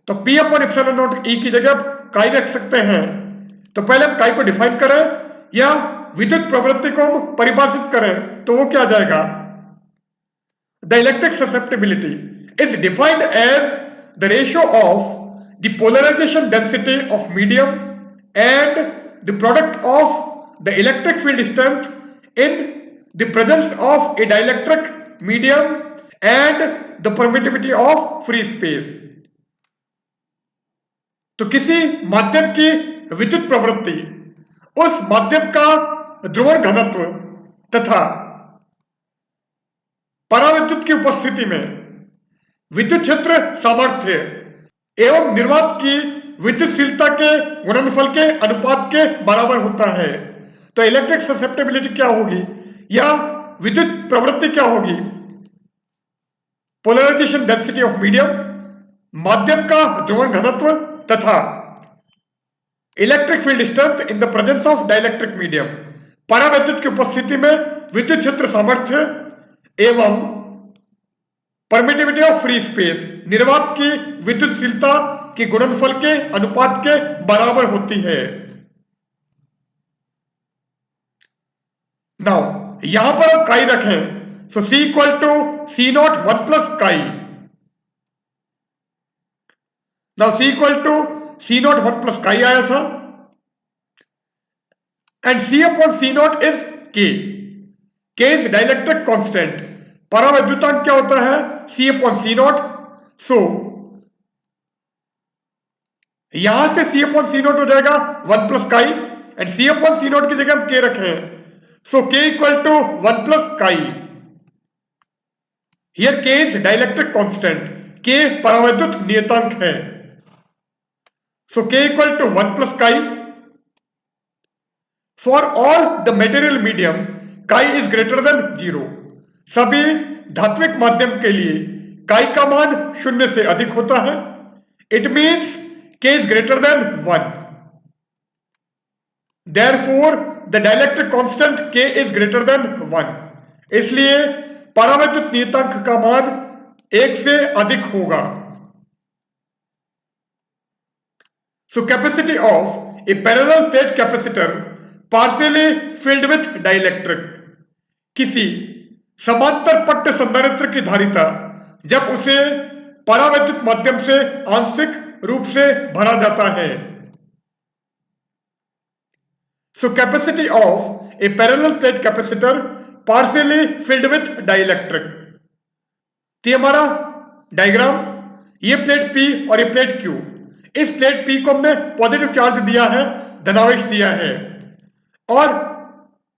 तो P upon epsilon not E की जगह आप काई रख सकते हैं। तो पहले हम काई को डिफाइन करें या विद्युत प्रवृत्ति को हम परिभाषित करें, तो वो क्या आ जाएगा, the electric susceptibility is defined as the ratio of the polarisation density of medium and the product of the electric field strength in the presence of a dielectric medium and the permittivity of free space. तो किसी माध्यम की विद्युत प्रवृत्ति, उस माध्यम का ध्रुवण घनत्व तथा पराविद्युत की उपस्थिति में विद्युत क्षेत्र सामर्थ्य एवं निर्वात की विद्युतशीलता के गुणनफल के अनुपात के बराबर होता है। तो इलेक्ट्रिक ससेप्टेबिलिटी क्या होगी या विद्युत प्रवृत्ति क्या होगी, पोलराइजेशन डेंसिटी ऑफ मीडियम, माध्यम का ध्रुवण घनत्व तथा electric field strength in the presence of dielectric medium, परावैद्युत की उपस्थिति में विद्युत क्षेत्र सामर्थ्य एवं परमिटिविटी ऑफ फ्री स्पेस, निर्वात की विद्युतशीलता के गुणनफल के अनुपात के बराबर होती है। नाउ यहां पर हम काई रखें, so C equal to C naught 1 plus chi. Now C equal to C naught 1 plus chi आया था, and C upon C naught is K। K is dielectric constant, परावैद्युतांक क्या होता है, C upon C naught. So यहां से C upon C not हो जाएगा 1 plus chi, and C upon C naught की जगह हम K रखें, so K equal to 1 plus chi. Here K is dielectric constant, K परावैद्युत नियतांक है। So K equal to 1 plus chi. For all the material medium, chi is greater than 0. सभी धात्विक माध्यम के लिए chi का मान 0 से अधिक होता है। It means K is greater than 1. Therefore, the dielectric constant K is greater than 1. इसलिए परावैद्युत नियतांक का मान 1 से अधिक होगा। So capacity of a parallel plate capacitor partially filled with dielectric, किसी समांतर पट्ट संधारित्र की धारिता जब उसे परावैद्युत माध्यम से आंशिक रूप से भरा जाता है। So capacity of a parallel plate capacitor partially filled with dielectric। तो हमारा डायग्राम, ये प्लेट P और ये प्लेट Q, इस प्लेट P को हमने पॉजिटिव चार्ज दिया है, धनावेश दिया है, और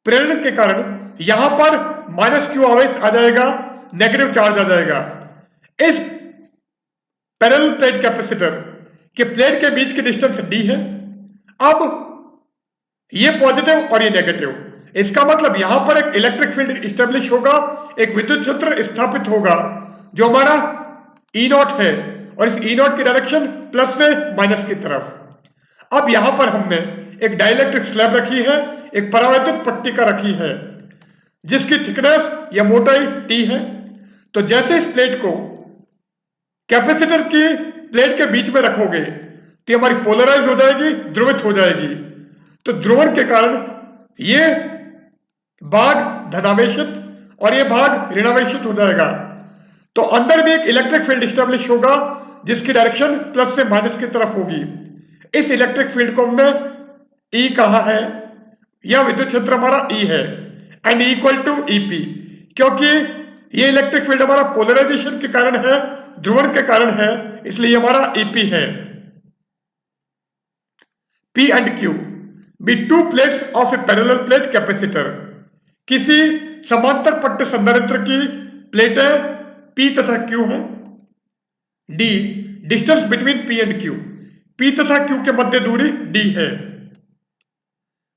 प्रेरण के कारण यहां पर माइनस Q आवेश आ जाएगा, नेगेटिव चार्ज आ जाएगा। इस पैरेलल प्लेट कैपेसिटर के प्लेट के बीच की डिस्टेंस D है। अब ये पॉजिटिव और ये नेगेटिव। इसका मतलब यहां पर एक इलेक्ट्रिक फील्ड स्टेब्लिश होगा, एक विद्युत क्षेत्र स्थापित होगा जो हमारा ई नॉट है, और इस ई नॉट की डायरेक्शन प्लस से माइनस की तरफ। अब यहां पर हमने एक डाइलेक्ट्रिक स्लैब रखी है, एक परावैद्युत पट्टिका रखी है जिसकी थिकनेस या मोटाई टी है। तो जैसे इस प्लेट को कैपेसिटर की प्लेट के बीच में रखोगे तो हमारी पोलराइज हो जाएगी, ध्रुवित हो जाएगी। तो ध्रुवण के कारण ये भाग धनावेशित और ये भाग ऋणावेशित हो जाएगा। तो अंदर भी एक इलेक्ट्रिक फील्ड स्टेब्लिश होगा जिसकी डायरेक्शन प्लस से माइनस की तरफ होगी। इस इलेक्ट्रिक फील्ड को हमने ई कहा है, यह विद्युत क्षेत्र हमारा ई है, एंड इक्वल टू ईपी, क्योंकि ये इलेक्ट्रिक फील्ड हमारा पोलराइजेशन के कारण है, ध्रुवण के कारण है, इसलिए हमारा ईपी है। P and Q be two plates of a parallel plate capacitor। किसी समांतर पट्ट संधारित्र की प्लेटें P तथा Q हैं। D distance between P and Q, P तथा Q के मध्य दूरी D है।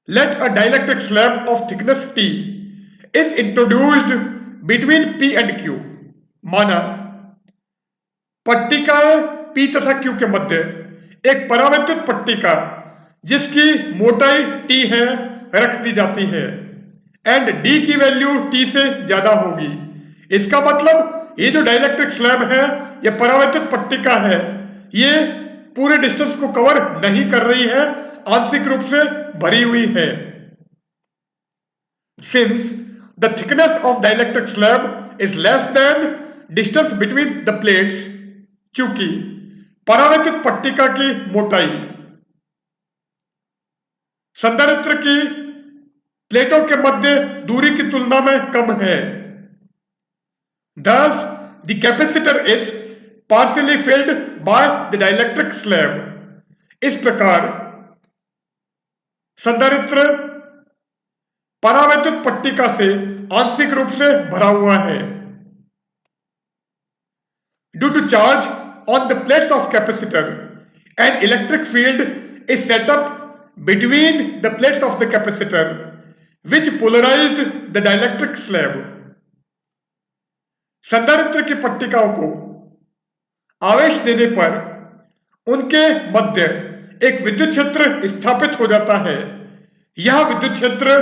Let a dielectric slab of thickness T is introduced between P and Q। माना पट्टिकाएं P तथा Q के मध्य एक परावैद्युत पट्टिका जिसकी मोटाई T है रख दी जाती है, एंड D की वैल्यू T से ज्यादा होगी। इसका मतलब ये जो डाइलेक्ट्रिक स्लैब है, ये परावैद्युत पट्टिका है, ये पूरे डिस्टेंस को कवर नहीं कर रही है, आंशिक रूप से भरी हुई है। Since the thickness of dielectric slab is less than distance between the plates, चूंकि परावैद्युत पट्टिका की मोटाई संधारित्र की प्लेटों के मध्य दूरी की तुलना में कम है, thus the capacitor is partially filled by the dielectric slab। इस प्रकार संधारित्र परावैद्युत पट्टिका से आंशिक रूप से भरा हुआ है। Due to charge on the plates of capacitor, an electric field is set up between the plates of the capacitor which polarized the dielectric slab। संधारित्र की पट्टिकाओं को आवेश देने पर उनके मध्य एक विद्युत क्षेत्र स्थापित हो जाता है। यह विद्युत क्षेत्र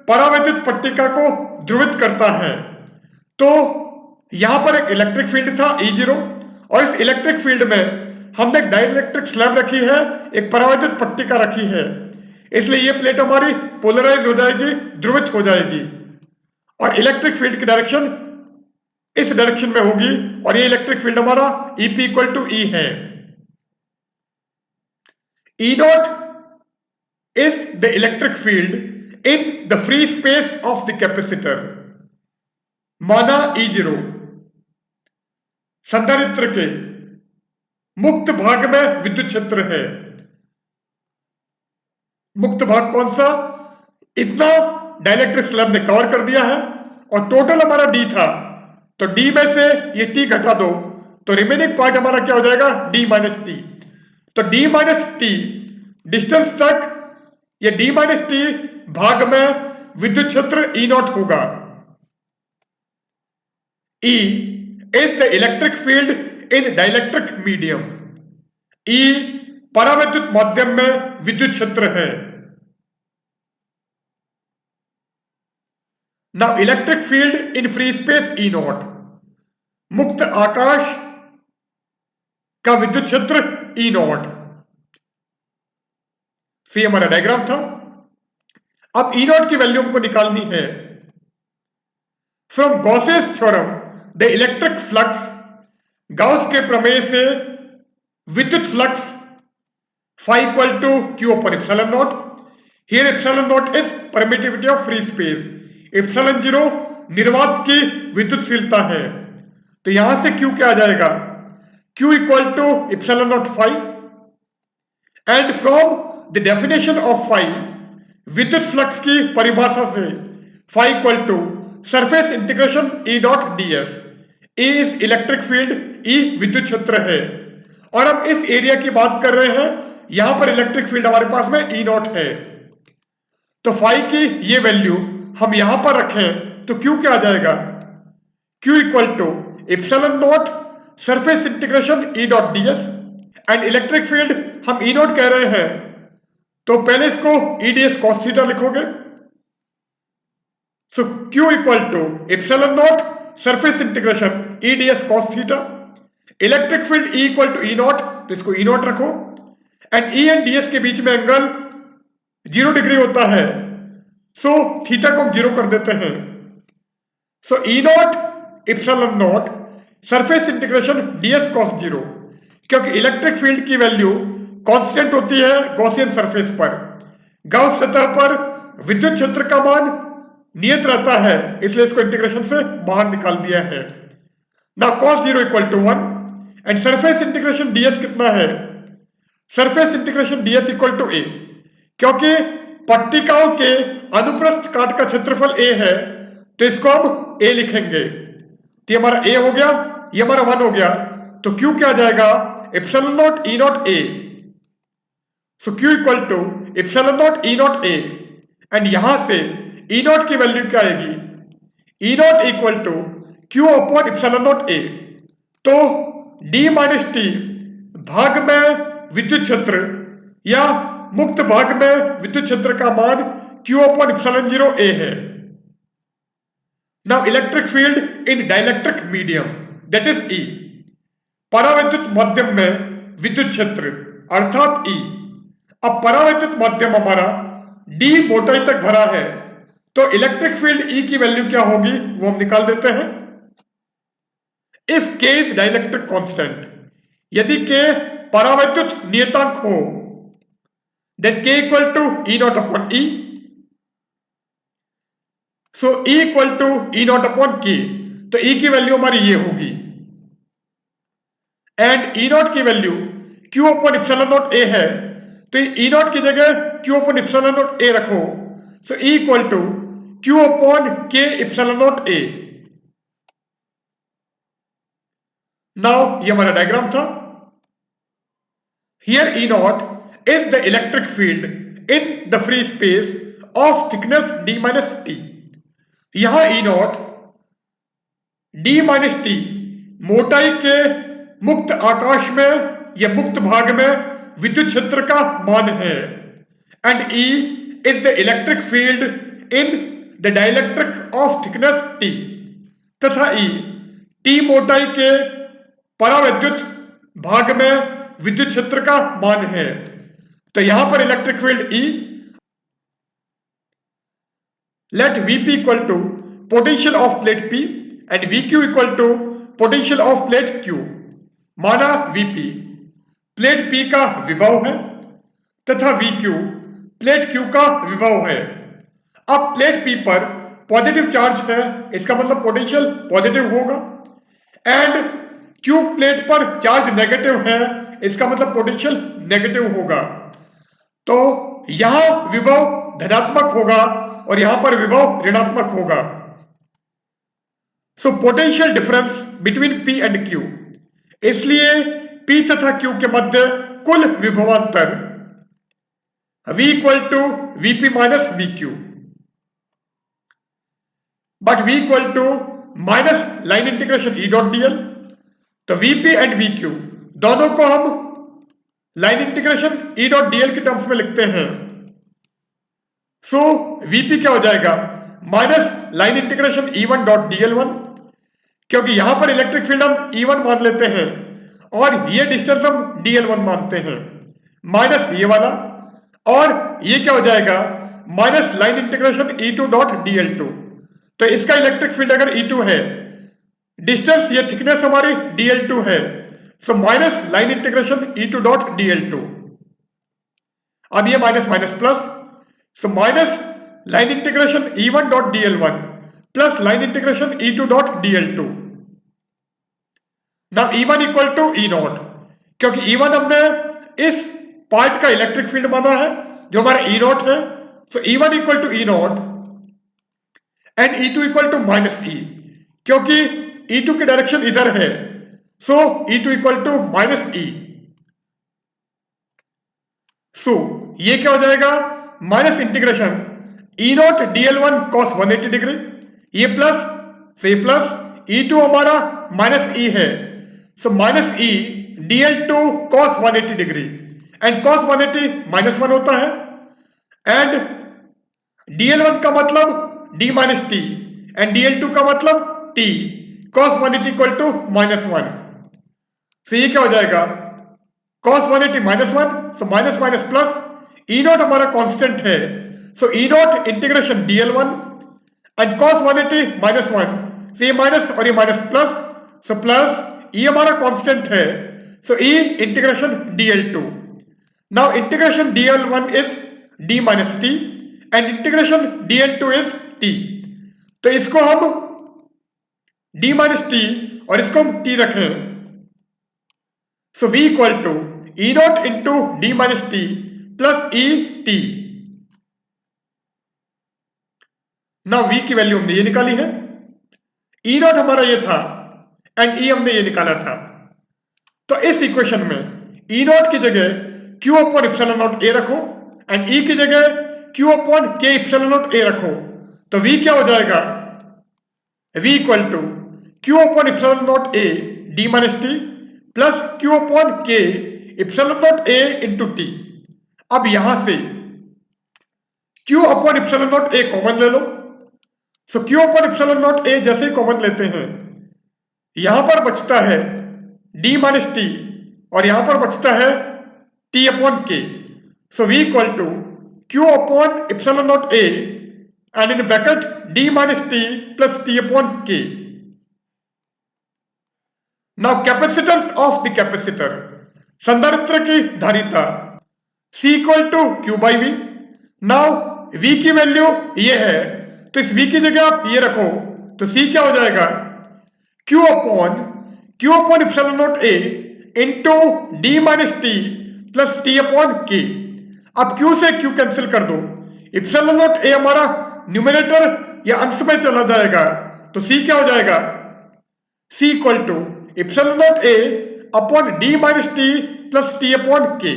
परावैद्युत पट्टिका को ध्रुवित करता है। तो यहां पर एक इलेक्ट्रिक फील्ड था E0, और इस इलेक्ट्रिक फील्ड में हमने एक डाइलेक्ट्रिक स्लैब रखी है, एक परावैद्युत पट्टिका रखी है, इसलिए ये प्लेट हमारी पोलराइज हो जाएगी, ध्रुवित हो जाएगी, और इलेक्ट्रिक फील्ड की डायरेक्शन इस डायरेक्शन में होगी, और ये इलेक्ट्रिक फील्ड हमारा EP इक्वल टू E है। E naught is the electric field in the free space of the capacitor. माना E0 संधारित्र के मुक्त भाग में विद्युत क्षेत्र है। मुक्त भाग कौन सा? इतना डाइलेक्ट्रिक स्लैब ने कवर कर दिया है, और टोटल हमारा D था, तो D में से ये T घटा दो तो रिमेनिंग पार्ट हमारा क्या हो जाएगा? D minus T। तो D माइनस T डिस्टेंस तक ये D माइनस T भाग में विद्युत क्षेत्र E नॉट होगा। E is the electric field in dielectric medium। E परावैद्युत माध्यम में विद्युत क्षेत्र है। Now electric field in free space E not, मुक्त आकाश का विद्युत क्षेत्र E नॉट। सी हमारा डायग्राम था। अब E नॉट की वैल्यू हमको निकालनी है। From Gauss's theorem the electric flux, Gauss के प्रमेय से विद्युत flux phi equal to Q upon epsilon naught। Here epsilon naught is permittivity of free space। epsilon 0 निर्वात की विद्युतशीलता है, तो यहां से Q क्या आ जाएगा? Q equal to epsilon naught phi, and from the definition of phi, विद्युत फ्लक्स की परिभाषा से phi equal to surface integration E dot ds। E इस इलेक्ट्रिक फील्ड, E विद्युत क्षेत्र है, और हम इस एरिया की बात कर रहे हैं, यहां पर इलेक्ट्रिक फील्ड हमारे पास में E नॉट है। तो फाई की ये वैल्यू हम यहां पर रखें तो क्यू क्या आ जाएगा, Q equal to epsilon naught surface integration E dot D S. And electric field हम ई नॉट कह रहे हैं तो पहले इसको E D S cos theta लिखोगे। So Q equal to epsilon naught surface integration E D S cos theta. Electric field E equal to E naught, तो इसको ई नॉट रखो। And E and D S के बीच में angle 0 degree होता है, so theta को हम 0 कर देते हैं। So E naught epsilon naught surface integration ds cos 0, क्योंकि इलेक्ट्रिक फील्ड की वैल्यू कांस्टेंट होती है गॉसियन सरफेस पर। गाउस सतह पर विद्युत क्षेत्र का मान नियत रहता है, इसलिए इसको इंटीग्रेशन से बाहर निकाल दिया है। Now cos 0 equal to 1 and surface integration ds कितना है, surface integration ds equal to a, क्योंकि पट्टिकाओं के अनुप्रस्थ काट का क्षेत्रफल a है तो इसको हम a लिखेंगे। तो ये हमारा a हो गया, ये हमारा 1 हो गया, तो q क्या आ जाएगा, epsilon naught E naught a। So q equal to epsilon naught E naught a। And यहां से ई नॉट की वैल्यू क्या आएगी, E naught equal to q upon epsilon naught a। तो d माइनस टी भाग में विद्युत क्षेत्र या मुक्त भाग में विद्युत क्षेत्र का मान q अपॉन एप्सिलॉन 0 a है। Now electric field in dielectric medium that is E, परावैद्युत माध्यम में विद्युत क्षेत्र अर्थात E। अब परावैद्युत माध्यम हमारा D मोटाई तक भरा है, तो इलेक्ट्रिक फील्ड E की वैल्यू क्या होगी वो हम निकाल देते हैं। If K is dielectric constant, यदि K परावैद्युत नियतांक हो, then K equal to E naught upon E। So E equal to E naught upon K, तो E की वैल्यू हमारी ये होगी। एंड E नॉट की value Q upon epsilon naught A है, तो E नॉट की जगह Q upon epsilon naught A रखो। So E equal to Q upon K epsilon naught A। Now ये हमारा डायग्राम था। Here E naught is the electric field in the free space of thickness D minus T। यहां E naught D minus T मोटाई के मुक्त आकाश में या मुक्त भाग में विद्युत क्षेत्र का मान है। And E is the electric field in the dielectric of thickness T, तथा E T मोटाई के परावैद्युत भाग में विद्युत क्षेत्र का मान है। तो यहां पर electric field E, let Vp equal to potential of plate P and Vq equal to potential of plate Q। माना Vp प्लेट P का विभव है तथा Vq प्लेट Q का विभव है। अब प्लेट P पर पॉजिटिव चार्ज है, इसका मतलब पोटेंशियल पॉजिटिव होगा। एंड Q प्लेट पर चार्ज नेगेटिव है, इसका मतलब पोटेंशियल नेगेटिव होगा। तो यहां विभव धनात्मक होगा और यहां पर विभव ऋणात्मक होगा। So potential difference between P and Q, इसलिए P तथा Q के मध्य कुल विभवांतर V equal to Vp minus VQ, but V equal to minus line integration E dot DL। तो Vp एंड VQ दोनों को हम line integration E dot DL के टर्म्स में लिखते हैं। सो Vp क्या हो जाएगा, minus line integration E1 dot DL1, क्योंकि यहां पर इलेक्ट्रिक फील्ड हम E1 मान लेते हैं और ये डिस्टेंस हम DL1 मानते हैं, माइनस ये वाला, और ये क्या हो जाएगा, minus line integration E2 dot DL2। तो इसका इलेक्ट्रिक फील्ड अगर E2 है, डिस्टेंस ये थिकनेस हमारी DL2 है, so minus line integration E2 dot DL2। अब ये minus minus plus, so minus line integration E1 dot DL1 plus line integration E2 dot DL2। Now E1 equal to E naught, क्योंकि E1 हमने इस part का electric field माना है जो हमारा E नॉट है, तो E1 equal to E naught and E2 equal to minus E, क्योंकि E2 की डायरेक्शन इधर है, so E2 equal to minus E। So ये क्या हो जाएगा, minus integration E naught dl1 cos 180 degree, ये प्लस से प्लस, E2 हमारा माइनस ई है, so minus E dl2 cos 180 degree, and cos 180 -1 होता है, एंड dl1 का मतलब d minus T, and dl2 का मतलब t, cos 180 equal to -1। So ये क्या हो जाएगा, cos 180 -1, so minus minus plus, E naught हमारा कांस्टेंट है, so E naught integration dl1, and cos 180 -1, so ये माइनस और ये minus plus, so plus E हमारा कांस्टेंट है, so E integration dl2। Now integration dl1 is d minus T, and integration dl2 is t। तो इसको हम d minus T और इसको हम t रखें, so v equal to E naught into D minus T plus E T. Now v की value हमने ये निकाली है, ई नॉट हमारा ये था एंड ई हमने ये निकाला था, तो इस इक्वेशन में ई नॉट की जगह q upon epsilon naught A रखो, एंड ई की जगह q upon K epsilon naught A रखो, तो v क्या हो जाएगा, v equal to q upon epsilon naught A D minus T plus q upon K epsilon naught A into T. अब यहां से q upon epsilon naught A common ले लो, so q upon epsilon naught A जैसे ही common लेते हैं, यहां पर बचता है d माइनस टी और यहां पर बचता है t upon K, so v equal to q upon epsilon naught A and in bracket d minus T plus t upon K. Now capacitance of the capacitor, संधारित्र की धारिता C equal to Q by V. Now V की वैल्यू ये है, तो इस V की जगह आप ये रखो, तो C क्या हो जाएगा, Q upon epsilon naught A into D minus T plus T upon K. अब Q से Q कैंसिल कर दो, इप्सिलॉन नॉट A हमारा न्यूमरेटर या अंश में चला जाएगा, तो C क्या हो जाएगा, C equal to epsilon naught A upon D minus T plus T upon K.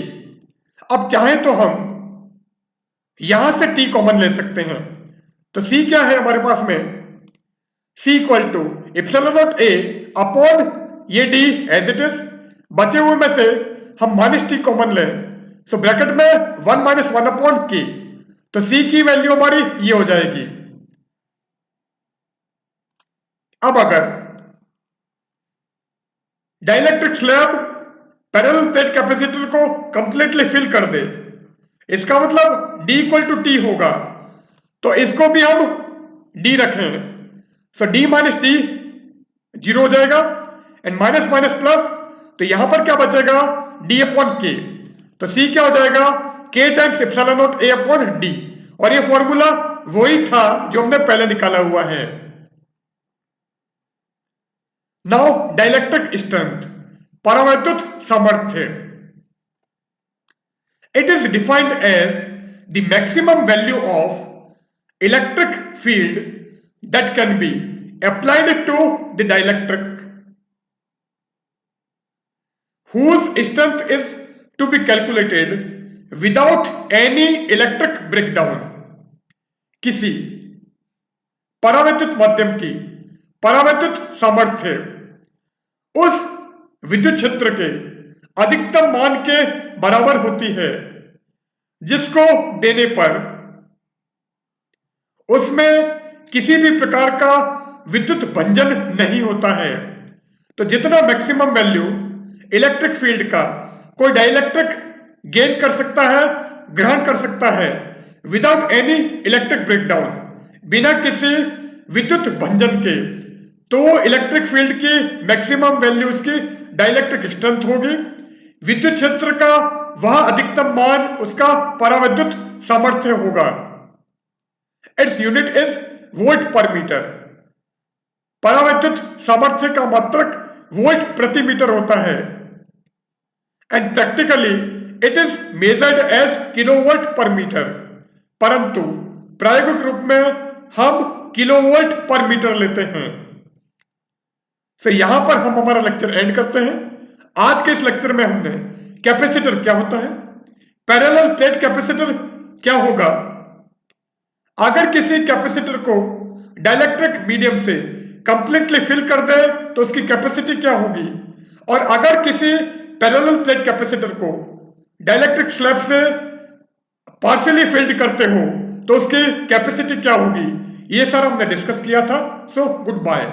अब चाहें तो हम यहां से t कॉमन ले सकते हैं, तो c क्या है हमारे पास में, c equal to epsilon naught a upon ये d एज इट इज, बचे हुए में से हम माइनस टी कॉमन लें, सो ब्रैकेट में 1 माइनस 1 अपॉन के, तो c की वैल्यू हमारी ये हो जाएगी। अब अगर dielectric slab parallel plate capacitor को कंप्लीटली फिल कर दे, इसका मतलब d इक्वल टू टी होगा, तो इसको भी हम d रखें, सो d माइनस टी 0 हो जाएगा, एंड माइनस माइनस प्लस, तो यहां पर क्या बचेगा, d अपॉन के, तो c क्या हो जाएगा, k times epsilon naught a upon d, और ये फॉर्मूला वही था जो हमने पहले निकाला हुआ है। नाउ डाइलेक्ट्रिक स्ट्रेंथ, परावैद्युत सामर्थ्य, it is defined as the maximum value of electric field that can be applied to the dielectric whose strength is to be calculated without any electric breakdown। किसी परावैद्युत माध्यम की परावैद्युत सामर्थ्य उस विद्युत क्षेत्र के अधिकतम मान के बराबर होती है जिसको देने पर उसमें किसी भी प्रकार का विद्युत भंजन नहीं होता है। तो जितना मैक्सिमम वैल्यू इलेक्ट्रिक फील्ड का कोई डाइलेक्ट्रिक गेन कर सकता है, ग्रहण कर सकता है, विदाउट एनी इलेक्ट्रिक ब्रेकडाउन, बिना किसी विद्युत भंजन के, तो इलेक्ट्रिक फील्ड की मैक्सिमम वैल्यू उसकी डाइलेक्ट्रिक स्ट्रेंथ होगी। विद्युत क्षेत्र का वह अधिकतम मान उसका परावैद्युत सामर्थ्य होगा। Its unit is volt per metre. परावैद्युत सामर्थ्य का मात्रक वोल्ट प्रति मीटर होता है, and practically it is measured as kilovolt per metre, परंतु प्रायोगिक रूप में हम किलोवोल्ट पर मीटर लेते हैं। तो यहां पर हम हमारा लेक्चर एंड करते हैं। आज के इस लेक्चर में हमने कैपेसिटर क्या होता है, पैरेलल प्लेट कैपेसिटर क्या होगा, अगर किसी कैपेसिटर को डाइलेक्ट्रिक मीडियम से कंप्लीटली फिल कर दे तो उसकी कैपेसिटी क्या होगी, और अगर किसी पैरेलल प्लेट कैपेसिटर को डाइलेक्ट्रिक स्लैब से पार्शियली फिल्ड करते हो तो उसकी कैपेसिटी क्या होगी, ये सर हमने डिस्कस किया था। So good bye.